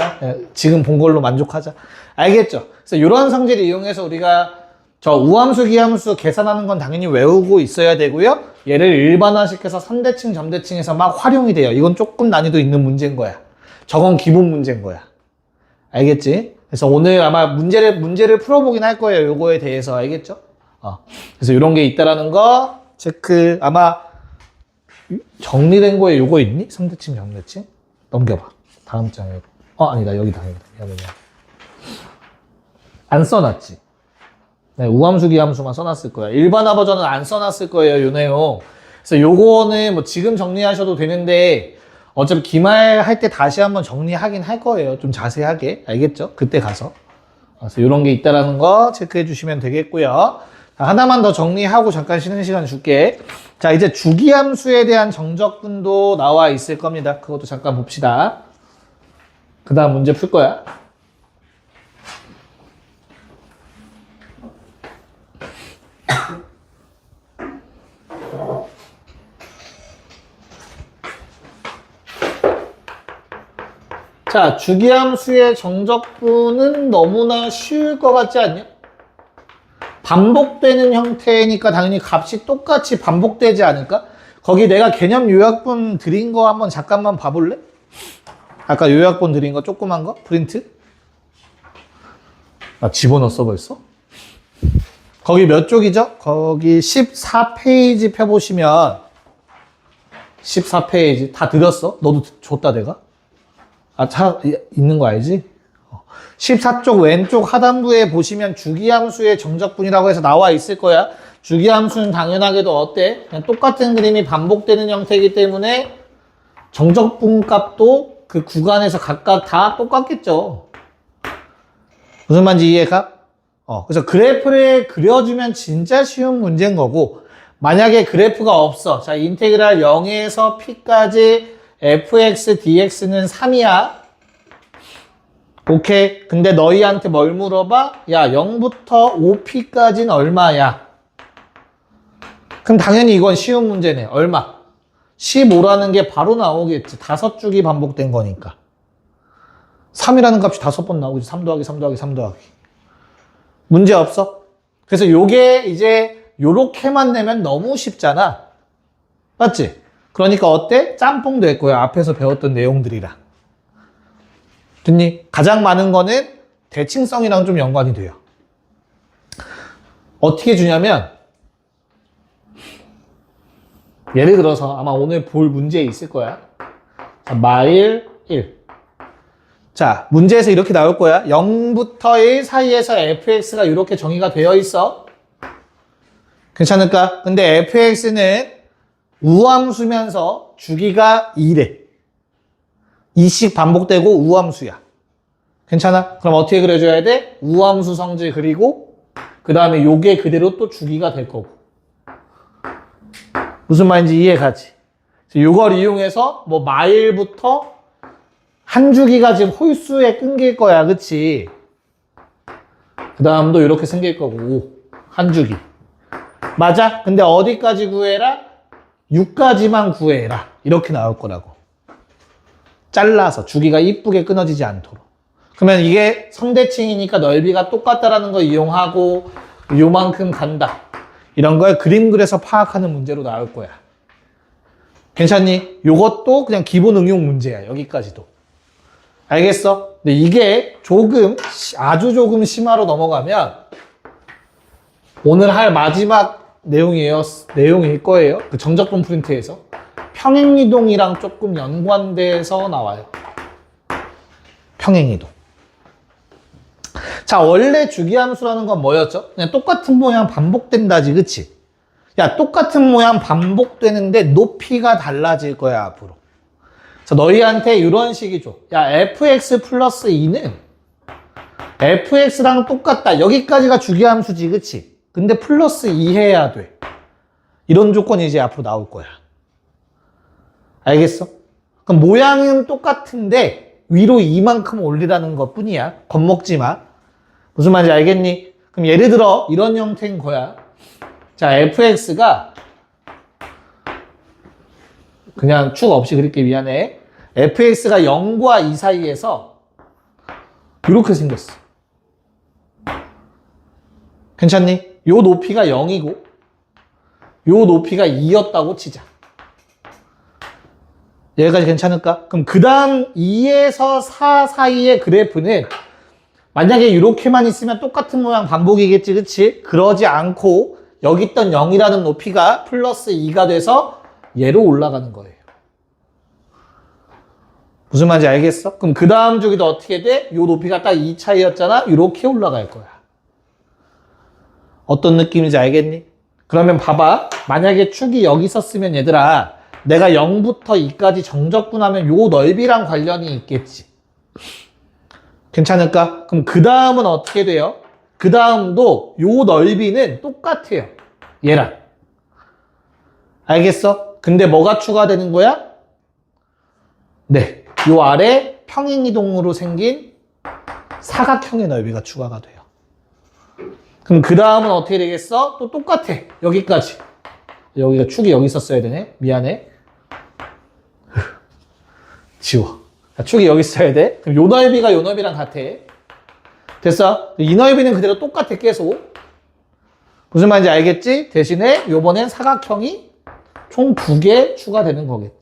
지금 본 걸로 만족하자. 알겠죠? 그래서 이러한 성질을 이용해서 우리가 저 우함수, 기함수 계산하는 건 당연히 외우고 있어야 되고요. 얘를 일반화시켜서 선대칭, 점대칭해서 막 활용이 돼요. 이건 조금 난이도 있는 문제인 거야. 저건 기본 문제인 거야. 알겠지? 그래서 오늘 아마 문제를 풀어보긴 할 거예요. 요거에 대해서. 알겠죠? 그래서 이런 게 있다라는 거 체크. 아마 정리된 거에 요거 있니? 선대칭, 점대칭? 넘겨봐. 다음 장에. 아니다. 여기다. 안 써놨지? 네, 우함수, 기함수만 써놨을 거야. 일반화 버전은 안 써놨을 거예요, 요 내용. 그래서 요거는 뭐 지금 정리하셔도 되는데, 어차피 기말 할 때 다시 한번 정리하긴 할 거예요. 좀 자세하게. 알겠죠? 그때 가서. 그래서 요런 게 있다라는 거 체크해 주시면 되겠고요. 자, 하나만 더 정리하고 잠깐 쉬는 시간 줄게. 자, 이제 주기함수에 대한 정적분도 나와 있을 겁니다. 그것도 잠깐 봅시다. 그 다음 문제 풀 거야. 자, 주기함수의 정적분은 너무나 쉬울 것 같지 않냐? 반복되는 형태니까 당연히 값이 똑같이 반복되지 않을까? 거기 내가 개념 요약본 드린 거 한번 잠깐만 봐볼래? 아까 요약본 드린 거 조그만 거? 프린트? 집어넣었어 벌써? 거기 몇 쪽이죠? 거기 14페이지 펴보시면 14페이지 다 드렸어? 너도 줬다 내가? 있는 거 알지? 14쪽 왼쪽 하단부에 보시면 주기함수의 정적분이라고 해서 나와 있을 거야. 주기함수는 당연하게도 어때? 그냥 똑같은 그림이 반복되는 형태이기 때문에 정적분 값도 그 구간에서 각각 다 똑같겠죠. 무슨 말인지 이해가? 그래서 그래프를 그려주면 진짜 쉬운 문제인 거고, 만약에 그래프가 없어. 자, 인테그랄 0에서 p까지 fx, dx는 3이야. 오케이. 근데 너희한테 뭘 물어봐? 야, 0부터 5p까지는 얼마야? 그럼 당연히 이건 쉬운 문제네. 얼마? 15라는 게 바로 나오겠지. 5주기 반복된 거니까. 3이라는 값이 5번 나오지. 3 더하기 3 더하기 3 더하기. 문제 없어? 그래서 요게 이제 요렇게만 내면 너무 쉽잖아. 맞지? 그러니까 어때? 짬뽕 될 거야. 앞에서 배웠던 내용들이랑. 됐니? 가장 많은 거는 대칭성이랑 좀 연관이 돼요. 어떻게 주냐면, 예를 들어서 아마 오늘 볼 문제에 있을 거야. 자, 마일 1. 자, 문제에서 이렇게 나올 거야. 0부터 1 사이에서 fx가 이렇게 정의가 되어 있어. 괜찮을까? 근데 fx는 우함수면서 주기가 2래. 2씩 반복되고 우함수야. 괜찮아? 그럼 어떻게 그려줘야 돼? 우함수 성질 그리고 그 다음에 요게 그대로 또 주기가 될 거고. 무슨 말인지 이해가지? 요걸 이용해서 뭐 마일부터 한 주기가 지금 홀수에 끊길 거야. 그치? 그 다음도 이렇게 생길 거고 한 주기. 맞아? 근데 어디까지 구해라? 6까지만 구해라. 이렇게 나올 거라고. 잘라서 주기가 이쁘게 끊어지지 않도록. 그러면 이게 선대칭이니까 넓이가 똑같다라는 거 이용하고 요만큼 간다. 이런 걸 그림 그려서 파악하는 문제로 나올 거야. 괜찮니? 요것도 그냥 기본 응용 문제야. 여기까지도. 알겠어? 근데 이게 조금, 아주 조금 심화로 넘어가면 오늘 할 마지막 내용일 거예요. 그 정적분 프린트에서. 평행이동이랑 조금 연관돼서 나와요. 평행이동. 자, 원래 주기함수라는 건 뭐였죠? 그냥 똑같은 모양 반복된다지, 그치? 야, 똑같은 모양 반복되는데 높이가 달라질 거야, 앞으로. 자, 너희한테 이런 식이 줘. 야, fx 플러스 2는 fx랑 똑같다. 여기까지가 주기함수지, 그치? 근데 플러스 2 해야 돼. 이런 조건이 이제 앞으로 나올 거야. 알겠어? 그럼 모양은 똑같은데 위로 이만큼 올리라는 것 뿐이야. 겁먹지 마. 무슨 말인지 알겠니? 그럼 예를 들어 이런 형태인 거야. 자, fx가 그냥 축 없이 그릴게. 미안해. fx가 0과 2 사이에서 이렇게 생겼어. 괜찮니? 요 높이가 0이고 요 높이가 2였다고 치자. 여기까지 괜찮을까? 그럼 그 다음 2에서 4 사이의 그래프는 만약에 이렇게만 있으면 똑같은 모양 반복이겠지, 그치? 그러지 않고 여기 있던 0이라는 높이가 플러스 2가 돼서 얘로 올라가는 거예요. 무슨 말인지 알겠어? 그럼 그 다음 주기도 어떻게 돼? 요 높이가 딱 2 차이였잖아? 이렇게 올라갈 거야. 어떤 느낌인지 알겠니? 그러면 봐봐. 만약에 축이 여기 있었으면 얘들아, 내가 0부터 2까지 정적분하면 요 넓이랑 관련이 있겠지. 괜찮을까? 그럼 그 다음은 어떻게 돼요? 그 다음도 요 넓이는 똑같아요. 얘랑. 알겠어? 근데 뭐가 추가되는 거야? 네. 요 아래 평행이동으로 생긴 사각형의 넓이가 추가가 돼요. 그럼 그 다음은 어떻게 되겠어? 또 똑같아. 여기까지. 여기가 축이 여기 있었어야 되네. 미안해. 지워. 축이 여기 있어야 돼. 그럼 요 넓이가 요 넓이랑 같아. 됐어? 이 넓이는 그대로 똑같아, 계속. 무슨 말인지 알겠지? 대신에 요번엔 사각형이 총 2개 추가되는 거겠지.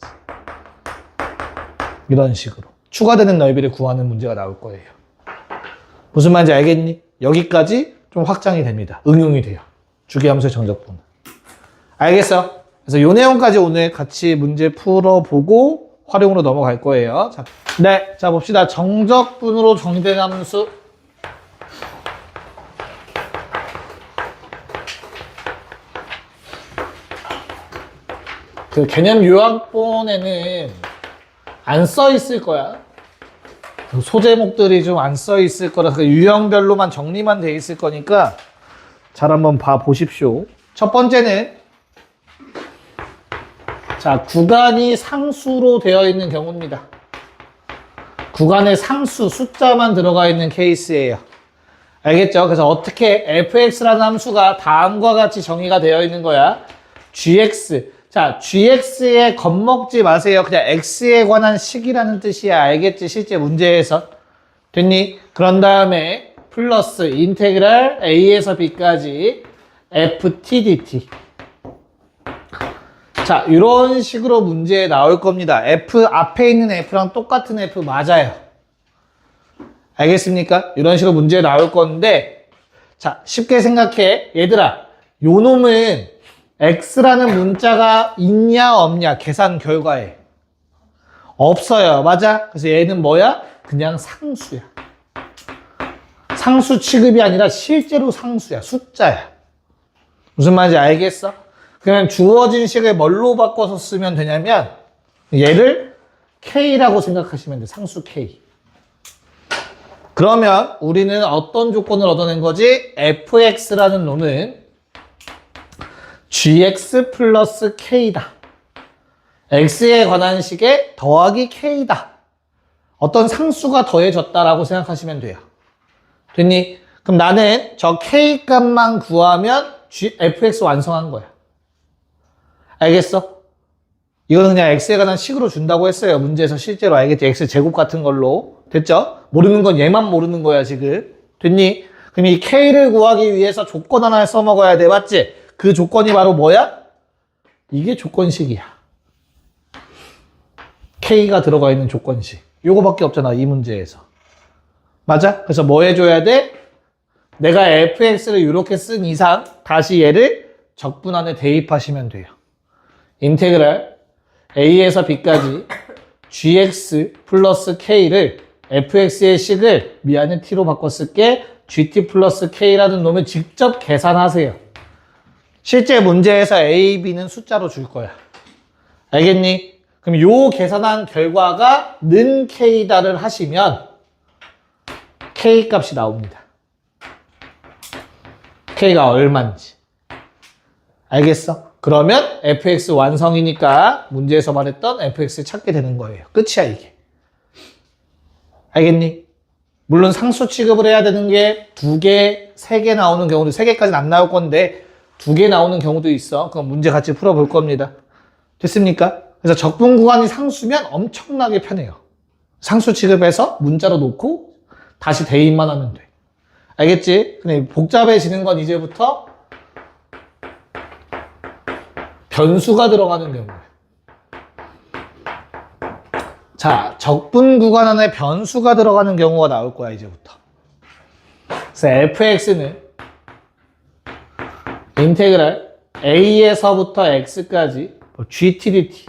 이런 식으로. 추가되는 넓이를 구하는 문제가 나올 거예요. 무슨 말인지 알겠니? 여기까지 좀 확장이 됩니다. 응용이 돼요. 주기함수의 정적분. 알겠어? 그래서 요 내용까지 오늘 같이 문제 풀어보고 활용으로 넘어갈 거예요. 자, 네, 자 봅시다. 정적분으로 정의된 함수. 그 개념 요약본에는 안 써 있을 거야. 소제목들이 좀 안 써 있을 거라서 유형별로만 정리만 돼 있을 거니까 잘 한번 봐 보십시오. 첫 번째는 자, 구간이 상수로 되어 있는 경우입니다. 구간에 상수, 숫자만 들어가 있는 케이스예요. 알겠죠? 그래서 어떻게 fx라는 함수가 다음과 같이 정의가 되어 있는 거야. gx. 자, gx에 겁먹지 마세요. 그냥 x에 관한 식이라는 뜻이야. 알겠지? 실제 문제에서. 됐니? 그런 다음에 플러스 인테그랄 a에서 b까지 ft dt. 자, 이런 식으로 문제에 나올 겁니다. F, 앞에 있는 F랑 똑같은 F 맞아요. 알겠습니까? 이런 식으로 문제에 나올 건데, 자, 쉽게 생각해. 얘들아, 요 놈은 X라는 문자가 있냐, 없냐, 계산 결과에. 없어요. 맞아? 그래서 얘는 뭐야? 그냥 상수야. 상수 취급이 아니라 실제로 상수야. 숫자야. 무슨 말인지 알겠어? 그냥 주어진 식을 뭘로 바꿔서 쓰면 되냐면 얘를 K라고 생각하시면 돼. 상수 K. 그러면 우리는 어떤 조건을 얻어낸 거지? fx라는 놈은 gx 플러스 k다. x에 관한 식의 더하기 k다. 어떤 상수가 더해졌다라고 생각하시면 돼요. 됐니? 그럼 나는 저 k 값만 구하면 fx 완성한 거야. 알겠어? 이거는 그냥 x에 관한 식으로 준다고 했어요. 문제에서 실제로 알겠지? x 제곱 같은 걸로. 됐죠? 모르는 건 얘만 모르는 거야, 지금. 됐니? 그럼 이 k를 구하기 위해서 조건 하나를 써먹어야 돼. 맞지? 그 조건이 바로 뭐야? 이게 조건식이야. k가 들어가 있는 조건식. 요거밖에 없잖아, 이 문제에서. 맞아? 그래서 뭐 해줘야 돼? 내가 fx를 이렇게 쓴 이상 다시 얘를 적분 안에 대입하시면 돼요. 인테그랄 a에서 b까지 gx 플러스 k를 fx의 식을 미안해 t로 바꿔 쓸게 gt 플러스 k라는 놈을 직접 계산하세요. 실제 문제에서 a, b는 숫자로 줄 거야. 알겠니? 그럼 요 계산한 결과가 는 k다를 하시면 k 값이 나옵니다. k가 얼마인지. 알겠어? 그러면 fx 완성이니까 문제에서 말했던 fx 찾게 되는 거예요. 끝이야, 이게. 알겠니? 물론 상수 취급을 해야 되는 게 2개, 3개 나오는 경우도 3개까지는 안 나올 건데 2개 나오는 경우도 있어. 그럼 문제 같이 풀어볼 겁니다. 됐습니까? 그래서 적분 구간이 상수면 엄청나게 편해요. 상수 취급해서 문자로 놓고 다시 대입만 하면 돼. 알겠지? 근데 복잡해지는 건 이제부터 변수가 들어가는 경우에. 자, 적분 구간 안에 변수가 들어가는 경우가 나올 거야, 이제부터. 그래서 fx는 인테그랄 a에서부터 x까지 gt dt.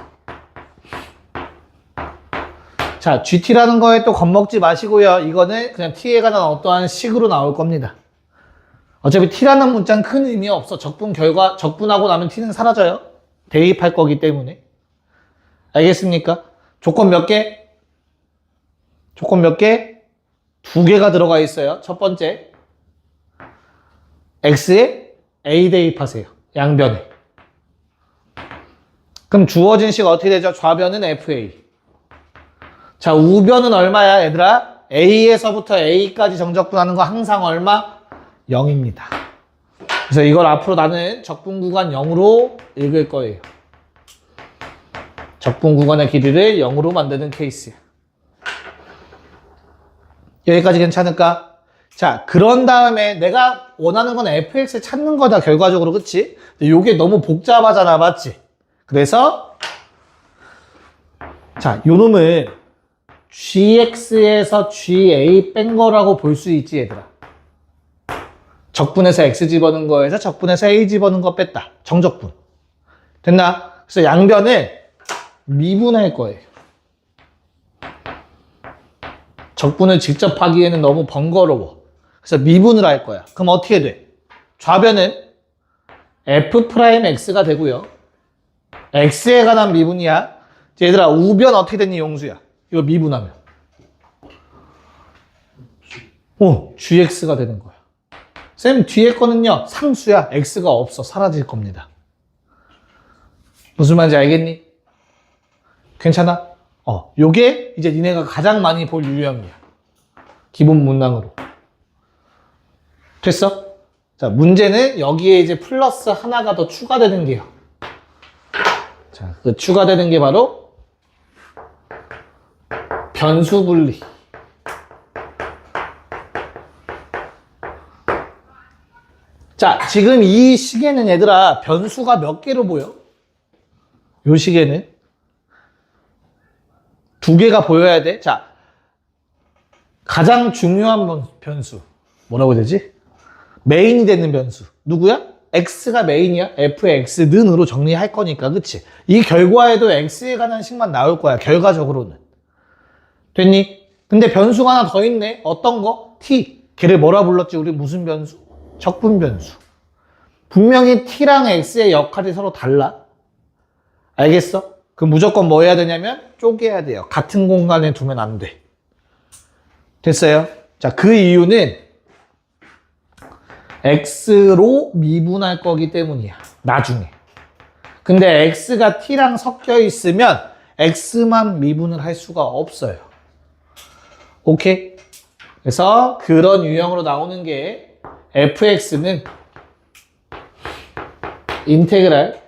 자, gt라는 거에 또 겁먹지 마시고요. 이거는 그냥 t에 관한 어떠한 식으로 나올 겁니다. 어차피 t라는 문자는 큰 의미 없어. 적분하고 나면 t는 사라져요. 대입할 거기 때문에. 알겠습니까? 조건 몇 개? 조건 몇 개? 2개가 들어가 있어요. 첫 번째, x에 a 대입하세요. 양변에. 그럼 주어진 식 어떻게 되죠? 좌변은 fa. 자, 우변은 얼마야, 얘들아? a에서부터 a까지 정적분하는 거 항상 얼마? 0입니다. 그래서 이걸 앞으로 나는 적분 구간 0으로 읽을 거예요. 적분 구간의 길이를 0으로 만드는 케이스야. 여기까지 괜찮을까? 자, 그런 다음에 내가 원하는 건 fx 찾는 거다, 결과적으로. 그치? 근데 이게 너무 복잡하잖아, 맞지? 그래서 자, 요 놈은 gx에서 ga 뺀 거라고 볼 수 있지, 얘들아. 적분에서 x 집어넣은 거에서 적분에서 a 집어넣은 거 뺐다. 정적분. 됐나? 그래서 양변을 미분할 거예요. 적분을 직접 하기에는 너무 번거로워. 그래서 미분을 할 거야. 그럼 어떻게 돼? 좌변은 f'x가 되고요. x에 관한 미분이야. 얘들아, 우변 어떻게 됐니, 용수야? 이거 미분하면 gx가 되는 거야. 쌤, 뒤에 거는요, 상수야. x가 없어. 사라질 겁니다. 무슨 말인지 알겠니? 괜찮아? 요게 이제 니네가 가장 많이 볼 유형이야. 기본 문항으로. 됐어? 자, 문제는 여기에 이제 플러스 하나가 더 추가되는 게요. 자, 그 추가되는 게 바로 변수 분리. 자, 지금 이 식에는 얘들아, 변수가 몇 개로 보여? 요 식에는 2개가 보여야 돼. 자, 가장 중요한 변수. 뭐라고 해야 되지? 메인이 되는 변수. 누구야? x가 메인이야. fx는으로 정리할 거니까, 그치? 이 결과에도 x에 관한 식만 나올 거야, 결과적으로는. 됐니? 근데 변수가 하나 더 있네. 어떤 거? t. 걔를 뭐라 불렀지? 우리 무슨 변수? 적분 변수. 분명히 t랑 x의 역할이 서로 달라. 알겠어? 그럼 무조건 뭐 해야 되냐면 쪼개야 돼요. 같은 공간에 두면 안 돼. 됐어요? 자, 그 이유는 x로 미분할 거기 때문이야. 나중에. 근데 x가 t랑 섞여 있으면 x만 미분을 할 수가 없어요. 오케이? 그래서 그런 유형으로 나오는 게 fx는 인테그랄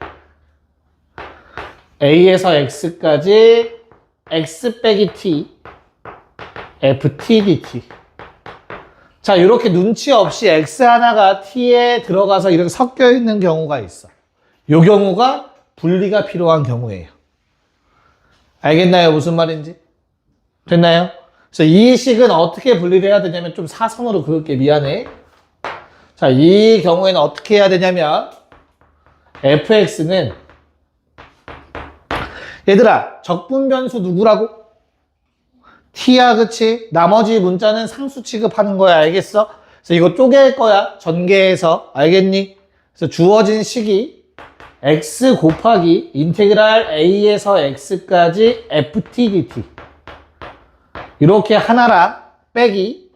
a에서 x까지 x 빼기 t ft dt. 자, 이렇게 눈치 없이 x 하나가 t에 들어가서 이렇게 섞여 있는 경우가 있어. 이 경우가 분리가 필요한 경우예요. 알겠나요? 무슨 말인지? 됐나요? 그래서 이 식은 어떻게 분리를 해야 되냐면, 좀 사선으로 그을게. 미안해. 자, 이 경우에는 어떻게 해야 되냐면, fx는 얘들아, 적분 변수 누구라고? t야, 그치? 나머지 문자는 상수 취급하는 거야, 알겠어? 그래서 이거 쪼갤 거야, 전개해서. 알겠니? 그래서 주어진 식이 x 곱하기 인테그랄 a에서 x까지 ft dt. 이렇게 하나라 빼기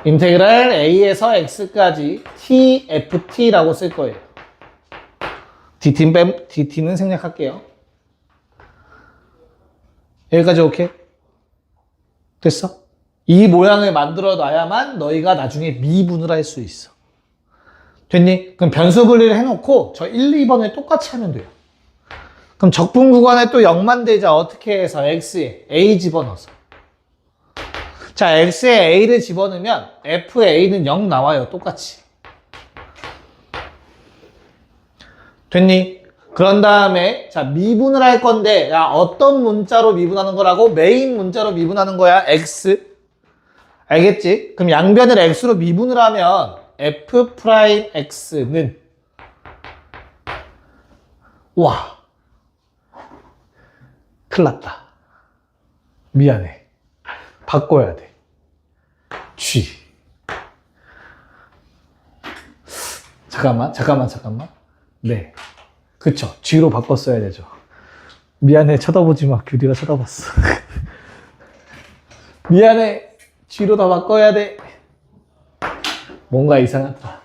인테그랄 a에서 x까지 tft라고 쓸 거예요. dt는 생략할게요. 여기까지 오케이? 됐어? 이 모양을 만들어 놔야만 너희가 나중에 미분을 할 수 있어. 됐니? 그럼 변수 분리를 해놓고 저 1, 2번을 똑같이 하면 돼요. 그럼 적분 구간에 또 0만 되자. 어떻게 해서 x에 a 집어넣어서. 자, x에 a를 집어넣으면 fa는 0 나와요. 똑같이. 됐니? 그런 다음에 자 미분을 할 건데 야 어떤 문자로 미분하는 거라고? 메인 문자로 미분하는 거야. x. 알겠지? 그럼 양변을 x로 미분을 하면 f'x는 와 큰일 났다. 미안해. 바꿔야 돼. g. 잠깐만. 네. 그쵸. g로 바꿨어야 되죠. 미안해. 쳐다보지 마. 규리가 쳐다봤어. 미안해. g로 다 바꿔야 돼. 뭔가 이상하다.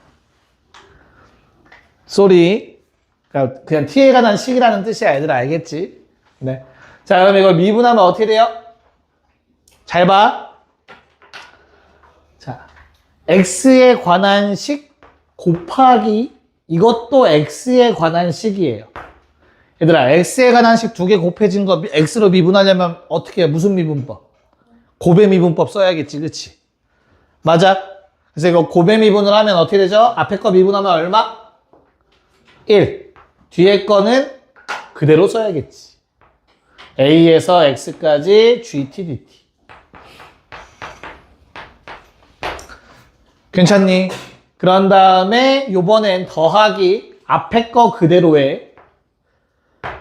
쏘리. 그냥 t에 관한 식이라는 뜻이야. 애들 알겠지? 네. 자, 그럼 이걸 미분하면 어떻게 돼요? 잘 봐. 자, x에 관한 식 곱하기 이것도 x에 관한 식이에요. 얘들아, x에 관한 식 두 개 곱해진 거 x로 미분하려면 어떻게 해? 무슨 미분법? 곱의 미분법 써야겠지, 그치? 맞아? 그래서 이거 곱의 미분을 하면 어떻게 되죠? 앞에 거 미분하면 얼마? 1. 뒤에 거는 그대로 써야겠지. a에서 x까지 gt dt. 괜찮니? 그런 다음에 요번엔 더하기 앞에 거 그대로 해.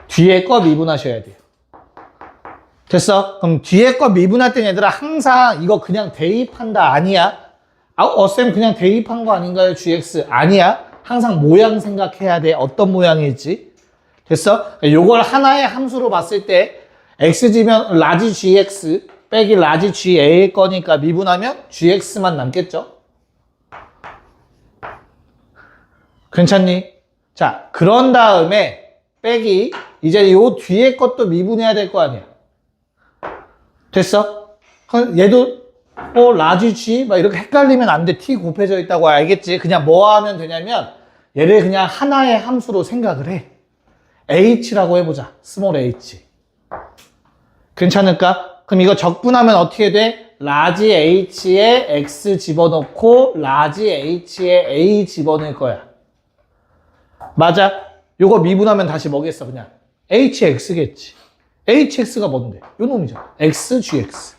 뒤에 거 미분하셔야 돼요. 됐어? 그럼 뒤에 거 미분할 땐 얘들아 항상 이거 그냥 대입한다 아니야? 쌤 그냥 대입한 거 아닌가요? gx 아니야. 항상 모양 생각해야 돼. 어떤 모양일지. 됐어? 요걸 하나의 함수로 봤을 때 x지면 라지 gx 빼기 라지 ga일 거니까 미분하면 gx만 남겠죠? 괜찮니? 자, 그런 다음에 빼기 이제 요 뒤에 것도 미분해야 될 거 아니야. 됐어? 얘도 라지 g 막 이렇게 헷갈리면 안 돼. t 곱해져 있다고 알겠지? 그냥 뭐 하면 되냐면 얘를 그냥 하나의 함수로 생각을 해. h라고 해보자. 스몰 h. 괜찮을까? 그럼 이거 적분하면 어떻게 돼? 라지 h에 x 집어넣고 라지 h에 a 집어넣을 거야. 맞아? 요거 미분하면 다시 뭐겠어 그냥? hx겠지. hx가 뭔데? 요 놈이죠. xgx.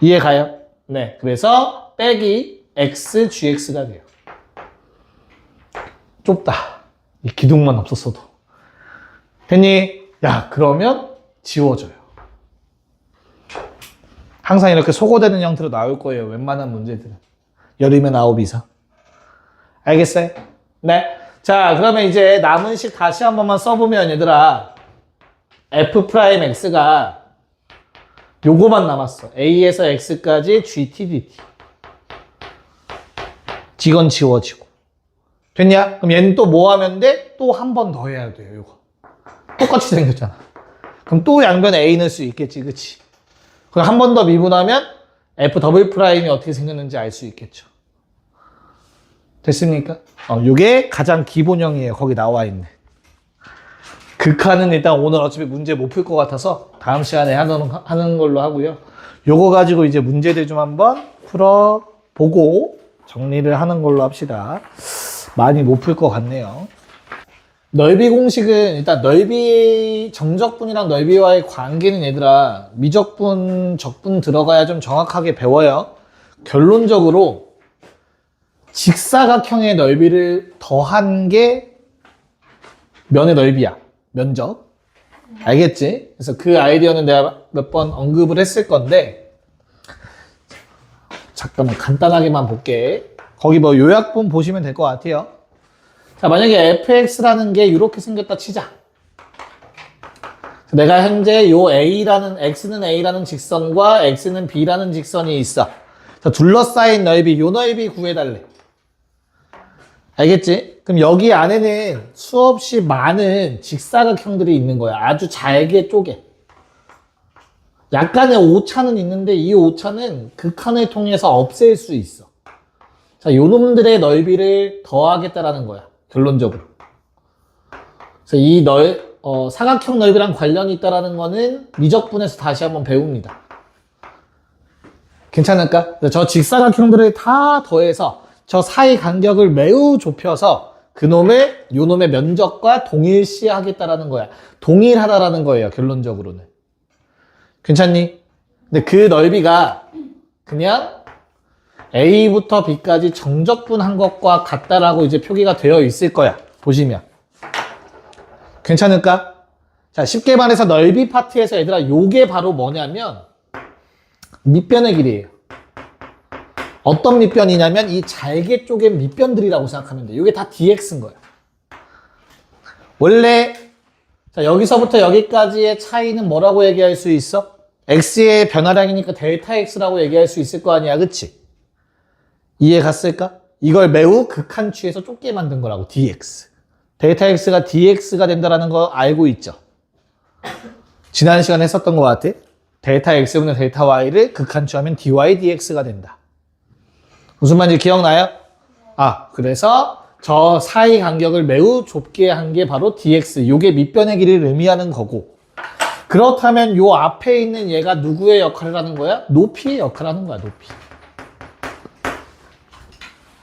이해 가요? 네. 그래서 빼기 xgx가 돼요. 좁다. 이 기둥만 없었어도. 됐니? 야, 그러면 지워져요. 항상 이렇게 소거되는 형태로 나올 거예요. 웬만한 문제들은. 열이면 9 이상. 알겠어요? 네. 자, 그러면 이제 남은 식 다시 한 번만 써보면 얘들아 f'x가 요거만 남았어. a에서 x까지 gt dt. 이건 지워지고. 됐냐? 그럼 얘는 또 뭐 하면 돼? 또 한 번 더 해야 돼요. 요거. 똑같이 생겼잖아. 그럼 또 양변에 a 넣을 수 있겠지, 그치? 그럼 한 번 더 미분하면 f 더블 프라임이 어떻게 생겼는지 알 수 있겠죠. 됐습니까? 요게 가장 기본형이에요. 거기 나와 있네. 극한은 일단 오늘 어차피 문제 못 풀 것 같아서 다음 시간에 하는 걸로 하고요. 요거 가지고 이제 문제들 좀 한번 풀어보고 정리를 하는 걸로 합시다. 많이 못 풀 것 같네요. 넓이 공식은 일단 넓이, 정적분이랑 넓이와의 관계는 얘들아 미적분, 적분 들어가야 좀 정확하게 배워요. 결론적으로 직사각형의 넓이를 더한 게 면의 넓이야. 면적. 알겠지? 그래서 그 아이디어는 내가 몇 번 언급을 했을 건데 잠깐만 간단하게만 볼게. 거기 뭐 요약본 보시면 될 것 같아요. 자, 만약에 fx라는 게 이렇게 생겼다 치자. 내가 현재 요 x는 a라는 직선과 x는 b라는 직선이 있어. 자, 둘러싸인 넓이, 요 넓이 구해달래. 알겠지? 그럼 여기 안에는 수없이 많은 직사각형들이 있는 거야. 아주 잘게 쪼개. 약간의 오차는 있는데 이 오차는 극한을 통해서 없앨 수 있어. 자, 요 놈들의 넓이를 더하겠다라는 거야. 결론적으로. 그래서 이 사각형 넓이랑 관련이 있다라는 거는 미적분에서 다시 한번 배웁니다. 괜찮을까? 저 직사각형들을 다 더해서 저 사이 간격을 매우 좁혀서 그놈을 요놈의 면적과 동일시하겠다라는 거야. 동일하다라는 거예요, 결론적으로는. 괜찮니? 근데 그 넓이가 그냥 A부터 B까지 정적분한 것과 같다라고 이제 표기가 되어 있을 거야. 보시면. 괜찮을까? 자, 쉽게 말해서 넓이 파트에서 얘들아, 요게 바로 뭐냐면 밑변의 길이에요. 어떤 밑변이냐면 이 잘게 쪼갠 밑변들이라고 생각하면 돼. 요게 다 dx인 거야. 원래 자, 여기서부터 여기까지의 차이는 뭐라고 얘기할 수 있어? x의 변화량이니까 델타 x라고 얘기할 수 있을 거 아니야, 그치? 이해 갔을까? 이걸 매우 극한치에서 좁게 만든 거라고, dx. 델타 x가 dx가 된다는 거 알고 있죠? 지난 시간에 했었던 것 같아. 델타 x분의 델타 y를 극한치하면 dy dx가 된다. 무슨 말인지 기억나요? 아, 그래서 저 사이 간격을 매우 좁게 한 게 바로 dx. 요게 밑변의 길이를 의미하는 거고. 그렇다면 요 앞에 있는 얘가 누구의 역할을 하는 거야? 높이의 역할을 하는 거야, 높이.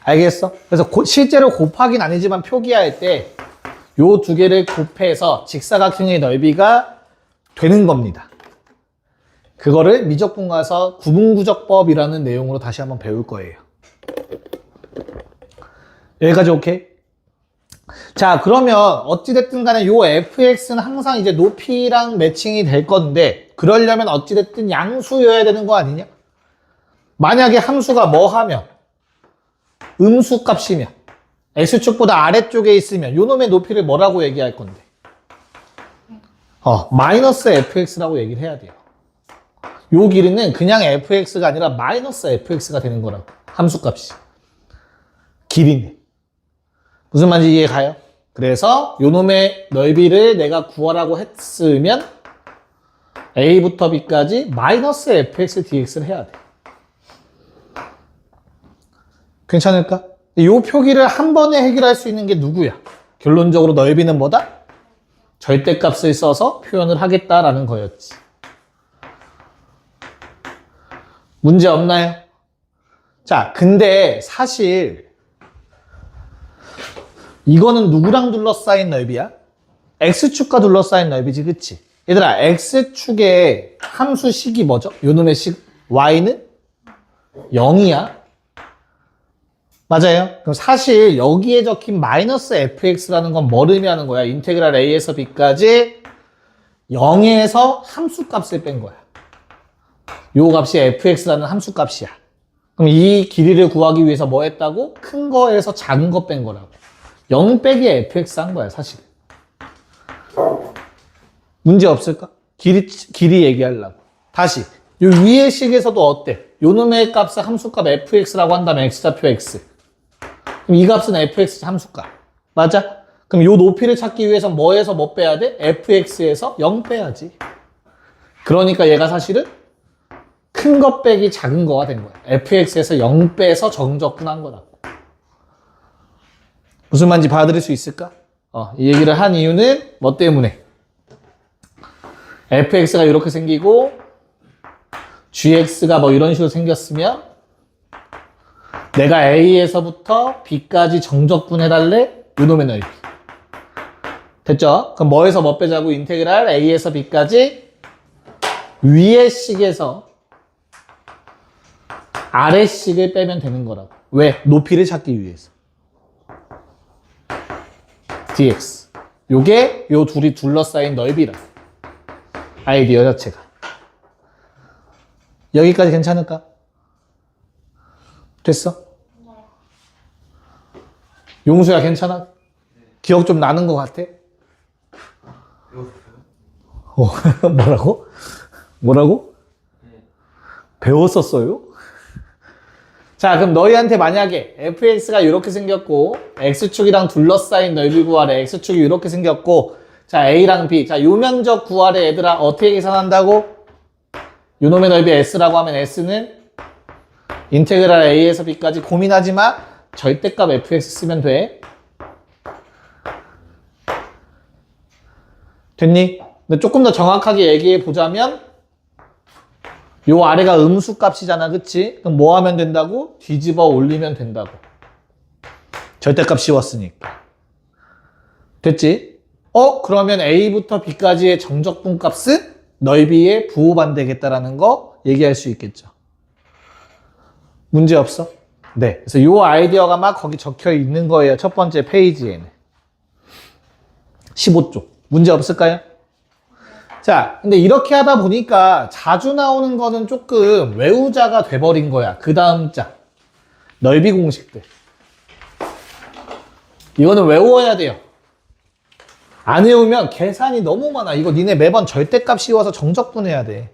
알겠어? 그래서 실제로 곱하기는 아니지만 표기할 때 요 두 개를 곱해서 직사각형의 넓이가 되는 겁니다. 그거를 미적분 가서 구분구적법이라는 내용으로 다시 한번 배울 거예요. 여기까지 오케이? 자, 그러면 어찌됐든 간에 요 fx는 항상 이제 높이랑 매칭이 될 건데, 그러려면 어찌됐든 양수여야 되는 거 아니냐? 만약에 함수가 뭐 하면? 음수 값이면, x축보다 아래쪽에 있으면 요 놈의 높이를 뭐라고 얘기할 건데? 마이너스 fx라고 얘기를 해야 돼요. 요 길이는 그냥 fx가 아니라 마이너스 fx가 되는 거라고. 함수 값이. 길이네. 무슨 말인지 이해 가요? 그래서 요 놈의 넓이를 내가 구하라고 했으면 a부터 b까지 마이너스 fx dx를 해야 돼. 괜찮을까? 요 표기를 한 번에 해결할 수 있는 게 누구야? 결론적으로 넓이는 뭐다? 절대값을 써서 표현을 하겠다라는 거였지. 문제 없나요? 자, 근데 사실 이거는 누구랑 둘러싸인 넓이야? x축과 둘러싸인 넓이지, 그치? 얘들아, x축의 함수식이 뭐죠? 요놈의 식 y는 0이야. 맞아요? 그럼 사실 여기에 적힌 마이너스 fx라는 건 뭘 의미하는 거야? 인테그랄 a에서 b까지 0에서 함수값을 뺀 거야. 요 값이 fx라는 함수값이야. 그럼 이 길이를 구하기 위해서 뭐 했다고? 큰 거에서 작은 거 뺀 거라고. 0 빼기 fx 한 거야, 사실. 문제 없을까? 길이 얘기하려고. 다시. 요 위의 식에서도 어때? 요 놈의 값을 함수값 fx라고 한다면 x좌표 x. 그럼 이 값은 fx 함수값. 맞아? 그럼 요 높이를 찾기 위해서 뭐에서 뭐 빼야 돼? fx에서 0 빼야지. 그러니까 얘가 사실은 큰 거 빼기 작은 거가 된 거야. fx에서 0 빼서 정적분한 거라고. 무슨 말인지 받아들일 수 있을까? 이 얘기를 한 이유는 뭐 때문에? fx가 이렇게 생기고 gx가 뭐 이런 식으로 생겼으면 내가 a에서부터 b까지 정적분해달래? 요놈의 넓이. 됐죠? 그럼 뭐에서 뭐 빼자고? 인테그랄 a에서 b까지 위의 식에서 아래 식을 빼면 되는 거라고. 왜? 높이를 찾기 위해서. dx. 요게 요 둘이 둘러싸인 넓이라. 아이디어 자체가. 여기까지 괜찮을까? 됐어? 용수야 괜찮아? 기억 좀 나는 것 같아? 뭐라고? 뭐라고? 배웠었어요? 자, 그럼 너희한테 만약에 fx가 이렇게 생겼고 x축이랑 둘러싸인 넓이 구하래. x축이 이렇게 생겼고 자, a랑 b. 자, 요 면적 구하래. 얘들아 어떻게 계산한다고? 요놈의 넓이 s라고 하면 s는 인테그랄 a에서 b까지 고민하지 마. 절대값 fx 쓰면 돼. 됐니? 근데 조금 더 정확하게 얘기해 보자면 요 아래가 음수 값이잖아, 그치? 그럼 뭐 하면 된다고? 뒤집어 올리면 된다고. 절대값 씌웠으니까. 됐지? 그러면 A부터 B까지의 정적분 값은 넓이에 부호반대겠다라는 거 얘기할 수 있겠죠. 문제 없어? 네. 그래서 이 아이디어가 막 거기 적혀 있는 거예요. 첫 번째 페이지에는. 15쪽. 문제 없을까요? 자, 근데 이렇게 하다 보니까 자주 나오는 거는 조금 외우자가 돼버린 거야. 그 다음 자. 넓이 공식들. 이거는 외워야 돼요. 안 외우면 계산이 너무 많아. 이거 니네 매번 절대값 씌워서 정적분해야 돼.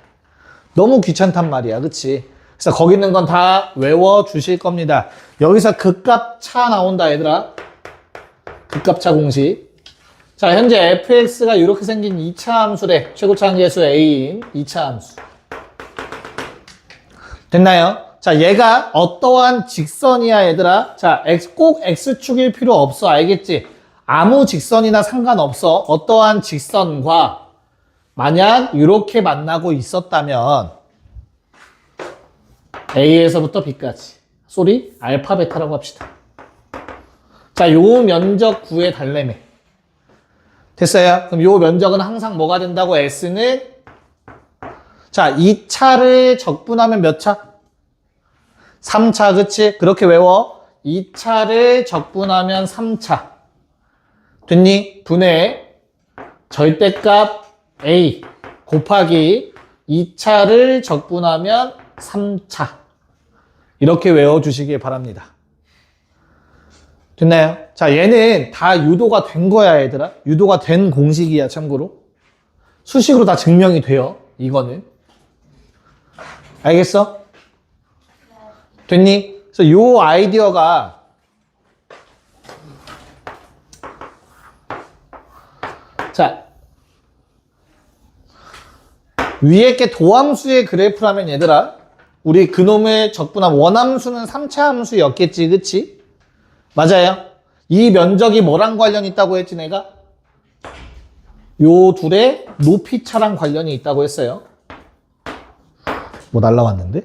너무 귀찮단 말이야. 그치? 그래서 거기 있는 건 다 외워주실 겁니다. 여기서 극값차 나온다, 얘들아. 극값차 공식. 자, 현재 fx가 이렇게 생긴 2차 함수래. 최고차 함수 a인 2차 함수. 됐나요? 자, 얘가 어떠한 직선이야, 얘들아. 자, 꼭 x축일 필요 없어. 알겠지? 아무 직선이나 상관없어. 어떠한 직선과 만약 이렇게 만나고 있었다면 A에서부터 B까지. 쏘리? 알파, 베타라고 합시다. 자, 요 면적 구해 달래매. 됐어요? 그럼 요 면적은 항상 뭐가 된다고? S는 자, 2차를 적분하면 몇 차? 3차, 그치? 그렇게 외워. 2차를 적분하면 3차. 됐니? 분의 절대값 A 곱하기 2차를 적분하면 3차. 이렇게 외워주시길 바랍니다. 됐나요? 자, 얘는 다 유도가 된 거야, 얘들아. 유도가 된 공식이야, 참고로. 수식으로 다 증명이 돼요, 이거는. 알겠어? 됐니? 그래서 요 아이디어가 자, 위에 게 도함수의 그래프라면 얘들아, 우리 그놈의 적분한 원함수는 3차 함수였겠지, 그치? 맞아요? 이 면적이 뭐랑 관련이 있다고 했지, 내가? 요 둘의 높이차랑 관련이 있다고 했어요. 뭐 날라왔는데?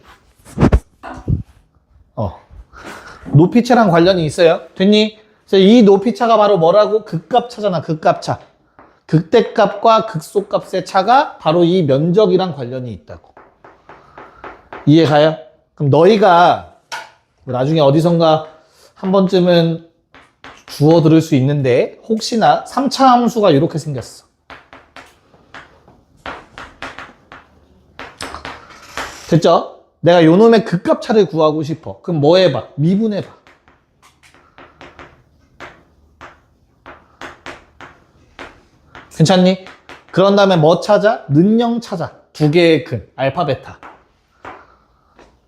높이차랑 관련이 있어요. 됐니? 그래서 이 높이차가 바로 뭐라고? 극값차잖아, 극값차. 극대값과 극소값의 차가 바로 이 면적이랑 관련이 있다고. 이해가요? 그럼 너희가 나중에 어디선가 한 번쯤은 주워 들을 수 있는데 혹시나 3차 함수가 이렇게 생겼어. 됐죠? 내가 요놈의 극값차를 구하고 싶어. 그럼 뭐 해봐? 미분해봐. 괜찮니? 그런 다음에 뭐 찾아? 는영 찾아. 두 개의 근, 알파, 베타.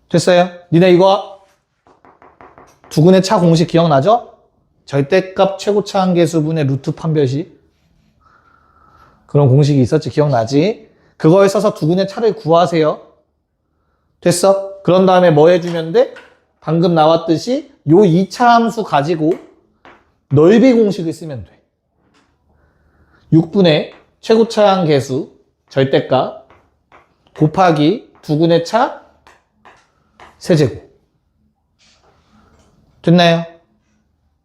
됐어요? 니네 이거 두근의 차 공식 기억나죠? 절대값 최고차 한계수분의 루트 판별식. 그런 공식이 있었지, 기억나지? 그거에 써서 두근의 차를 구하세요. 됐어? 그런 다음에 뭐 해주면 돼? 방금 나왔듯이 요 2차 함수 가지고 넓이 공식을 쓰면 돼. 6분의 최고차 한계수 절대값 곱하기 두근의 차 세제곱. 됐나요?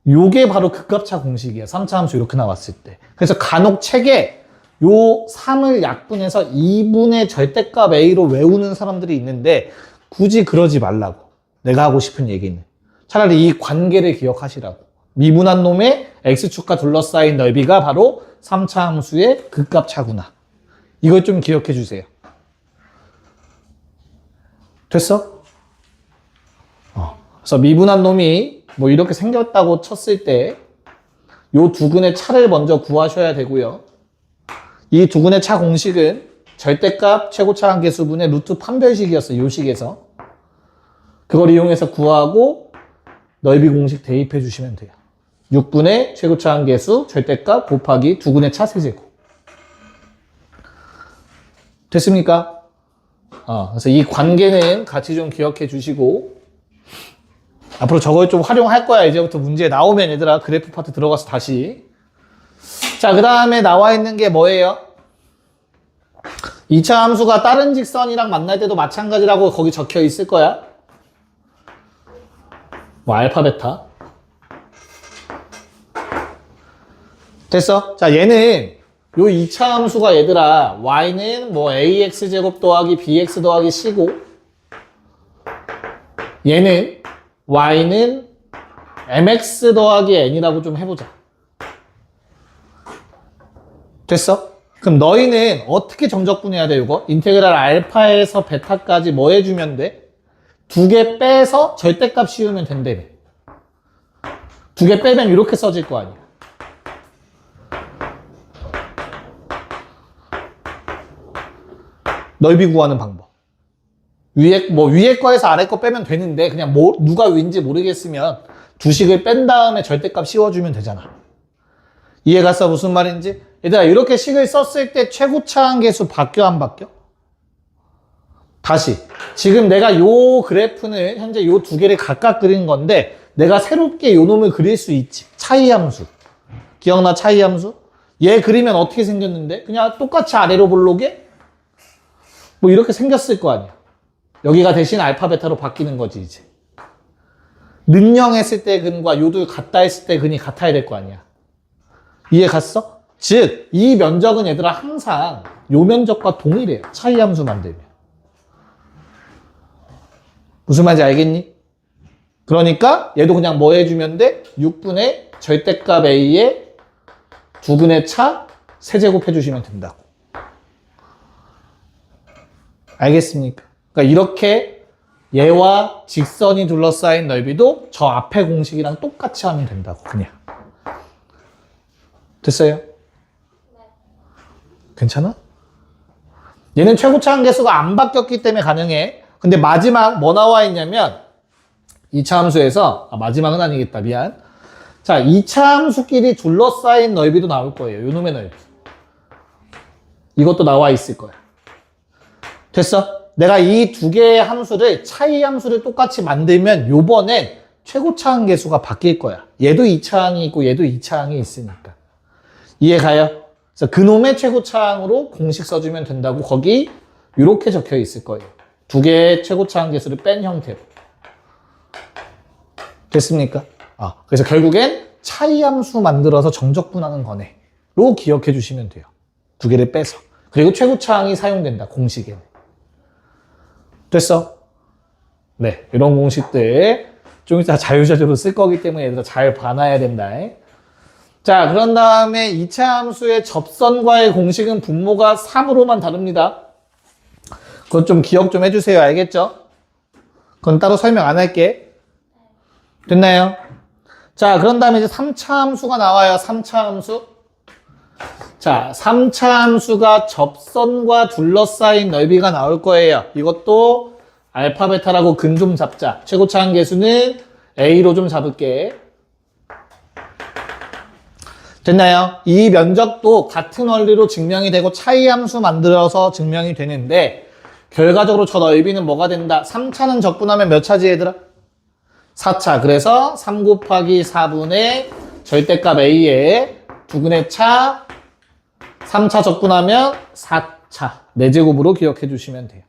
요게 바로 극값차 공식이야. 3차 함수 이렇게 나왔을 때. 그래서 간혹 책에 요 3을 약분해서 2분의 절대값 A로 외우는 사람들이 있는데 굳이 그러지 말라고. 내가 하고 싶은 얘기는. 차라리 이 관계를 기억하시라고. 미분한 놈의 X축과 둘러싸인 넓이가 바로 3차 함수의 극값차구나. 이걸 좀 기억해 주세요. 됐어? 그래서 미분한 놈이 뭐 이렇게 생겼다고 쳤을 때 요 두근의 차를 먼저 구하셔야 되고요. 이 두근의 차 공식은 절대값 최고차 한계수분의 루트 판별식이었어요. 요 식에서. 그걸 이용해서 구하고 넓이 공식 대입해 주시면 돼요. 6분의 최고차 한계수 절대값 곱하기 두근의 차 세제곱. 됐습니까? 그래서 이 관계는 같이 좀 기억해 주시고 앞으로 저걸 좀 활용할 거야. 이제부터 문제 나오면 얘들아 그래프 파트 들어가서 다시. 자, 그 다음에 나와 있는 게 뭐예요? 2차 함수가 다른 직선이랑 만날 때도 마찬가지라고 거기 적혀 있을 거야. 뭐 알파, 베타. 됐어? 자, 얘는 요 2차 함수가 얘들아 y는 뭐 ax제곱 더하기 bx 더하기 c고 얘는 y는 mx 더하기 n이라고 좀 해보자. 됐어? 그럼 너희는 어떻게 정적분해야 돼, 이거? 인테그랄 알파에서 베타까지 뭐 해주면 돼? 두 개 빼서 절대값 씌우면 된다며. 두 개 빼면 이렇게 써질 거 아니야. 넓이 구하는 방법. 위에 거에서 아래 거 빼면 되는데, 그냥 누가 위인지 모르겠으면 두 식을 뺀 다음에 절대값 씌워주면 되잖아. 이해 갔어? 무슨 말인지? 얘들아, 이렇게 식을 썼을 때 최고차항 계수 바뀌어, 안 바뀌어? 다시. 지금 내가 요 그래프는 현재 요 두 개를 각각 그린 건데, 내가 새롭게 요 놈을 그릴 수 있지. 차이함수. 기억나, 차이함수? 얘 그리면 어떻게 생겼는데? 그냥 똑같이 아래로 볼록에? 뭐 이렇게 생겼을 거 아니야. 여기가 대신 알파, 베타로 바뀌는 거지, 이제. 능령했을 때 근과 요둘 같다 했을 때 근이 같아야 될 거 아니야. 이해 갔어? 즉, 이 면적은 얘들아 항상 요 면적과 동일해요. 차이함수 만들면. 무슨 말인지 알겠니? 그러니까 얘도 그냥 뭐 해주면 돼? 6분의 절대값 a에 2분의 차 세제곱 해주시면 된다고. 알겠습니까? 그러니까 이렇게 얘와 직선이 둘러싸인 넓이도 저 앞에 공식이랑 똑같이 하면 된다고, 그냥. 됐어요? 괜찮아? 얘는 최고차항 계수가 안 바뀌었기 때문에 가능해. 근데 마지막 뭐 나와 있냐면 2차 함수에서 마지막은 아니겠다, 미안. 자, 2차 함수끼리 둘러싸인 넓이도 나올 거예요. 요놈의 넓이. 이것도 나와 있을 거야. 됐어? 내가 이 두 개의 함수를 차이 함수를 똑같이 만들면 요번엔 최고차항 계수가 바뀔 거야. 얘도 2차항이 있고 얘도 2차항이 있으니까. 이해 가요? 그래서 그놈의 최고차항으로 공식 써주면 된다고 거기 이렇게 적혀 있을 거예요. 두 개의 최고차항 계수를 뺀 형태로. 됐습니까? 그래서 결국엔 차이함수 만들어서 정적분하는 거네로 기억해 주시면 돼요. 두 개를 빼서. 그리고 최고차항이 사용된다, 공식에. 됐어? 네, 이런 공식들 좀 이따 자유자재로 쓸 거기 때문에 얘들아 잘 봐놔야 된다. 자, 그런 다음에 2차 함수의 접선과의 공식은 분모가 3으로만 다릅니다. 그건 좀 기억 좀 해주세요. 알겠죠? 그건 따로 설명 안 할게. 됐나요? 자, 그런 다음에 이제 3차 함수가 나와요. 3차 함수. 자, 3차 함수가 접선과 둘러싸인 넓이가 나올 거예요. 이것도 알파, 베타라고 근 좀 잡자. 최고차항 계수는 A로 좀 잡을게. 됐나요? 이 면적도 같은 원리로 증명이 되고 차이함수 만들어서 증명이 되는데 결과적으로 저 넓이는 뭐가 된다? 3차는 적분하면 몇 차지 얘들아? 4차. 그래서 3 곱하기 4분의 절대값 A에 2분의 차 3차 적분하면 4차. 4제곱으로 기억해 주시면 돼요.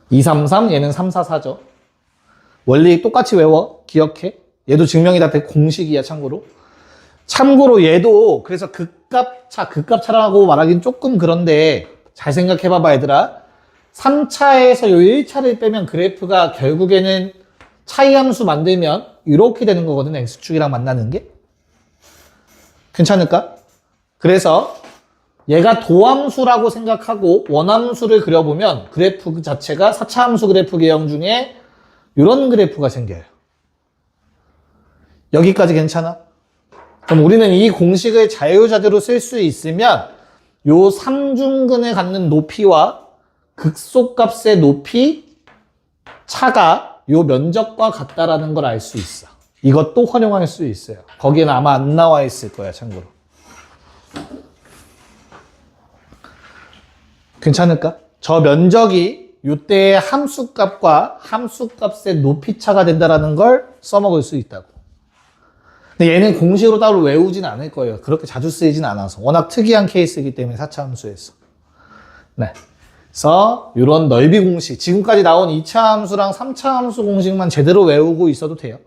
2, 3, 3 얘는 3, 4, 4죠. 원리 똑같이 외워. 기억해. 얘도 증명이 다 돼. 공식이야 참고로. 참고로 얘도 그래서 극값차라고 말하긴 조금 그런데 잘 생각해봐봐 얘들아. 3차에서 요 1차를 빼면 그래프가 결국에는 차이함수 만들면 이렇게 되는 거거든. X축이랑 만나는 게. 괜찮을까? 그래서 얘가 도함수라고 생각하고 원함수를 그려보면 그래프 자체가 4차 함수 그래프 개형 중에 이런 그래프가 생겨요. 여기까지 괜찮아? 그럼 우리는 이 공식을 자유자재로 쓸 수 있으면 요 삼중근을 갖는 높이와 극소값의 높이 차가 요 면적과 같다라는 걸 알 수 있어. 이것도 활용할 수 있어요. 거기에는 아마 안 나와 있을 거야, 참고로. 괜찮을까? 저 면적이 요때의 함수값과 함수값의 높이 차가 된다라는 걸 써먹을 수 있다고. 근데 얘는 공식으로 따로 외우진 않을 거예요. 그렇게 자주 쓰이진 않아서. 워낙 특이한 케이스이기 때문에 4차 함수에서. 네. 그래서 이런 넓이 공식, 지금까지 나온 2차 함수랑 3차 함수 공식만 제대로 외우고 있어도 돼요.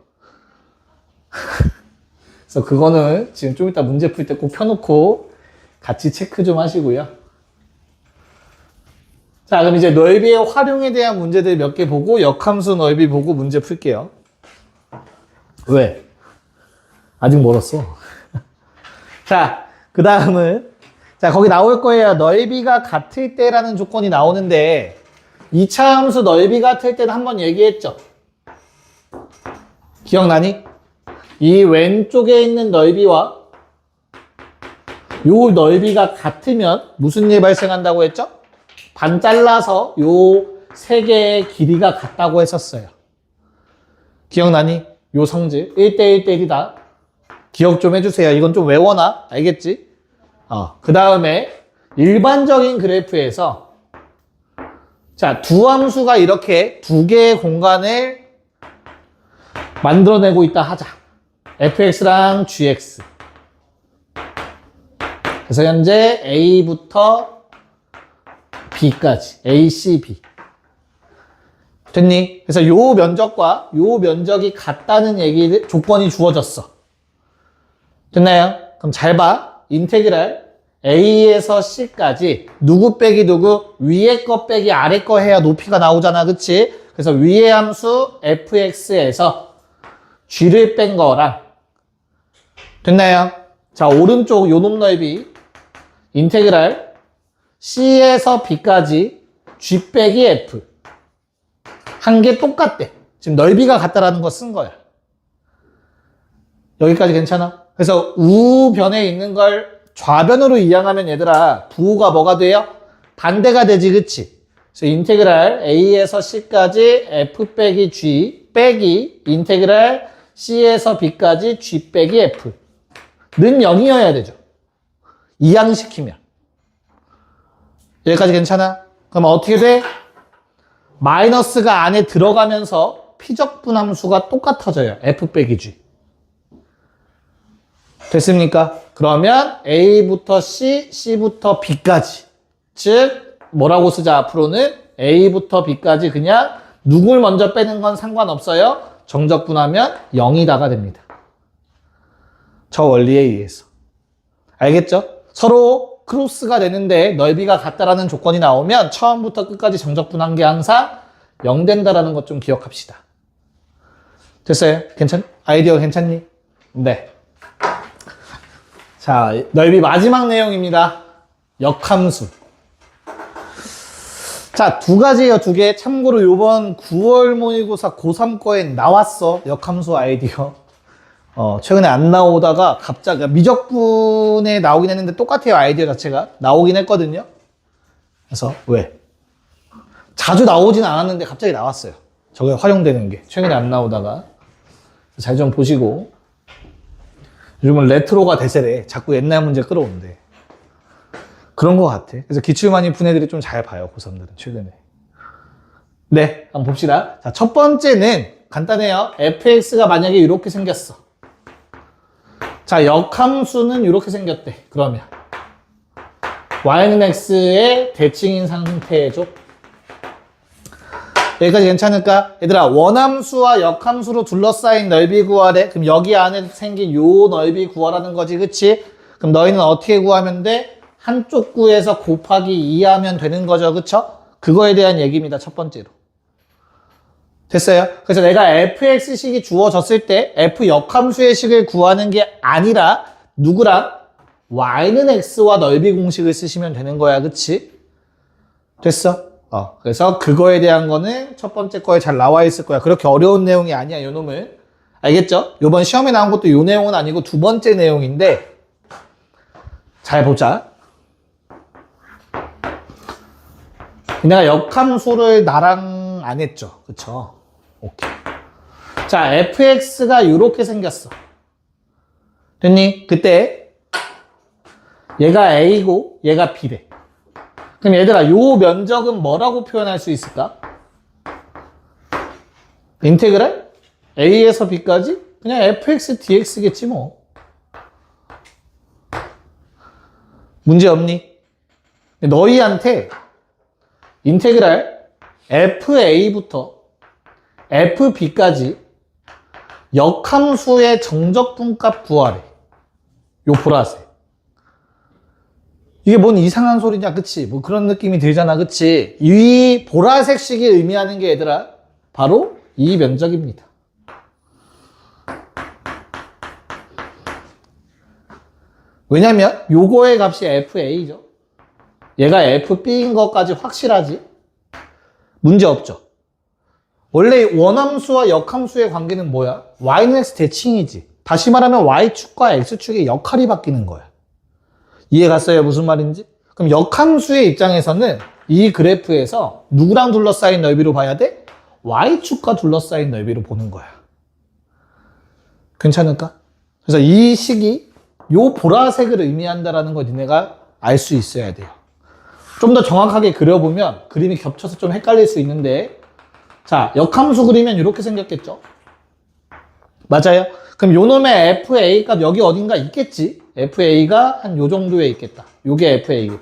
그래서 그거는 지금 좀 이따 문제 풀 때 꼭 펴놓고 같이 체크 좀 하시고요. 자, 그럼 이제 넓이의 활용에 대한 문제들 몇 개 보고 역함수 넓이 보고 문제 풀게요. 왜? 아직 멀었어. 자, 그 다음은 자, 거기 나올 거예요. 넓이가 같을 때라는 조건이 나오는데 2차 함수 넓이 같을 때는 한번 얘기했죠. 기억나니? 이 왼쪽에 있는 넓이와 요 넓이가 같으면 무슨 일 발생한다고 했죠? 반 잘라서 요 세 개의 길이가 같다고 했었어요. 기억나니? 요 성질 1대1 대 1이다. 기억 좀 해주세요. 이건 좀 외워놔. 알겠지? 그 다음에 일반적인 그래프에서 자, 두 함수가 이렇게 두 개의 공간을 만들어내고 있다 하자. fx랑 gx. 그래서 현재 a부터 b까지 a, c, b. 됐니? 그래서 요 면적과 요 면적이 같다는 얘기 조건이 주어졌어. 됐나요? 그럼 잘 봐. 인테그랄 a에서 c까지 누구 빼기 누구? 위에 거 빼기 아래 거 해야 높이가 나오잖아. 그치? 그래서 위의 함수 fx에서 g를 뺀 거랑 됐나요? 자, 오른쪽 요놈 넓이 인테그랄 c에서 b까지 g 빼기 f 한 개 똑같대. 지금 넓이가 같다라는 거 쓴 거야. 여기까지 괜찮아? 그래서 우변에 있는 걸 좌변으로 이항하면 얘들아 부호가 뭐가 돼요? 반대가 되지, 그치? 그래서 인테그랄 a에서 c까지 f 빼기 g 빼기 인테그랄 c에서 b까지 g 빼기 f 는 0이어야 되죠. 이항시키면. 여기까지 괜찮아? 그럼 어떻게 돼? 마이너스가 안에 들어가면서 피적분 함수가 똑같아져요. f 빼기 g. 됐습니까? 그러면 a부터 c, c부터 b까지. 즉 뭐라고 쓰자 앞으로는 a부터 b까지 그냥 누굴 먼저 빼는 건 상관없어요. 정적분하면 0이다가 됩니다. 저 원리에 의해서. 알겠죠? 서로 크로스가 되는데 넓이가 같다라는 조건이 나오면 처음부터 끝까지 정적분한 게 항상 0 된다라는 것 좀 기억합시다. 됐어요? 아이디어 괜찮니? 네. 자, 넓이 마지막 내용입니다. 역함수. 자, 두 가지예요, 두 개. 참고로 요번 9월 모의고사 고3 거엔 나왔어. 역함수 아이디어. 최근에 안 나오다가 갑자기 미적분에 나오긴 했는데 똑같아요. 아이디어 자체가. 나오긴 했거든요. 그래서 왜? 자주 나오진 않았는데 갑자기 나왔어요. 저게 활용되는 게. 최근에 안 나오다가. 잘 좀 보시고. 요즘은 레트로가 대세래. 자꾸 옛날 문제 끌어온대. 그런 것 같아. 그래서 기출 많이 푼 애들이 좀 잘 봐요. 고3들은 최근에. 네, 한번 봅시다. 자, 첫 번째는 간단해요. fx가 만약에 이렇게 생겼어. 자, 역함수는 이렇게 생겼대. 그러면 y는 x의 대칭인 상태죠. 여기까지 괜찮을까? 얘들아, 원함수와 역함수로 둘러싸인 넓이 구하래. 그럼 여기 안에 생긴 요 넓이 구하라는 거지, 그치? 그럼 너희는 어떻게 구하면 돼? 한쪽 구에서 곱하기 2 하면 되는 거죠, 그쵸? 그거에 대한 얘기입니다, 첫 번째로. 됐어요? 그래서 내가 fx식이 주어졌을 때 f 역함수의 식을 구하는 게 아니라 누구랑? y는 x와 넓이 공식을 쓰시면 되는 거야, 그치? 됐어? 그래서 그거에 대한 거는 첫 번째 거에 잘 나와 있을 거야. 그렇게 어려운 내용이 아니야, 요 놈은. 알겠죠? 요번 시험에 나온 것도 요 내용은 아니고 두 번째 내용인데 잘 보자. 내가 역함수를 나랑 안 했죠. 그쵸? 오케이. 자, fx가 이렇게 생겼어. 됐니? 그때 얘가 a고 얘가 b래. 그럼 얘들아, 요 면적은 뭐라고 표현할 수 있을까? 인테그랄? a에서 b까지? 그냥 fx dx겠지 뭐. 문제 없니? 너희한테 인테그랄 fa부터 fb까지 역함수의 정적분값 구하래. 요 보라색. 이게 뭔 이상한 소리냐, 그치? 뭐 그런 느낌이 들잖아, 그치? 이 보라색식이 의미하는 게 얘들아, 바로 이 면적입니다. 왜냐면 요거의 값이 FA죠. 얘가 FB인 것까지 확실하지? 문제 없죠. 원래 원함수와 역함수의 관계는 뭐야? y는 x 대칭이지. 다시 말하면 y축과 x축의 역할이 바뀌는 거야. 이해 갔어요? 무슨 말인지? 그럼 역함수의 입장에서는 이 그래프에서 누구랑 둘러싸인 넓이로 봐야 돼? y축과 둘러싸인 넓이로 보는 거야. 괜찮을까? 그래서 이 식이 요 보라색을 의미한다라는 거 니네가 알 수 있어야 돼요. 좀 더 정확하게 그려보면 그림이 겹쳐서 좀 헷갈릴 수 있는데, 자, 역함수 그리면 이렇게 생겼겠죠? 맞아요? 그럼 요 놈의 FA 값 여기 어딘가 있겠지? FA가 한 요 정도에 있겠다. 요게 FA겠다.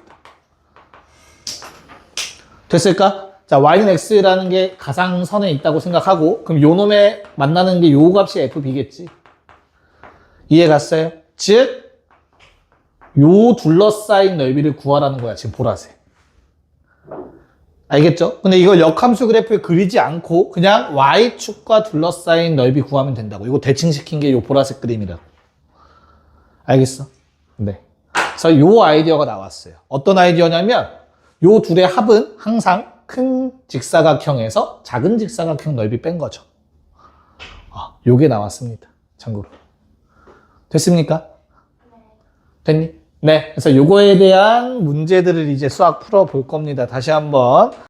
됐을까? 자, Y는 X라는 게 가상선에 있다고 생각하고, 그럼 요 놈에 만나는 게 요 값이 FB겠지? 이해 갔어요? 즉, 요 둘러싸인 넓이를 구하라는 거야, 지금 보라색. 알겠죠? 근데 이걸 역함수 그래프에 그리지 않고 그냥 Y축과 둘러싸인 넓이 구하면 된다고. 이거 대칭시킨 게 요 보라색 그림이라고. 알겠어? 네. 그래서 요 아이디어가 나왔어요. 어떤 아이디어냐면 요 둘의 합은 항상 큰 직사각형에서 작은 직사각형 넓이 뺀 거죠. 요게 나왔습니다. 참고로. 됐습니까? 됐니? 네. 그래서 요거에 대한 문제들을 이제 수학 풀어 볼 겁니다. 다시 한번.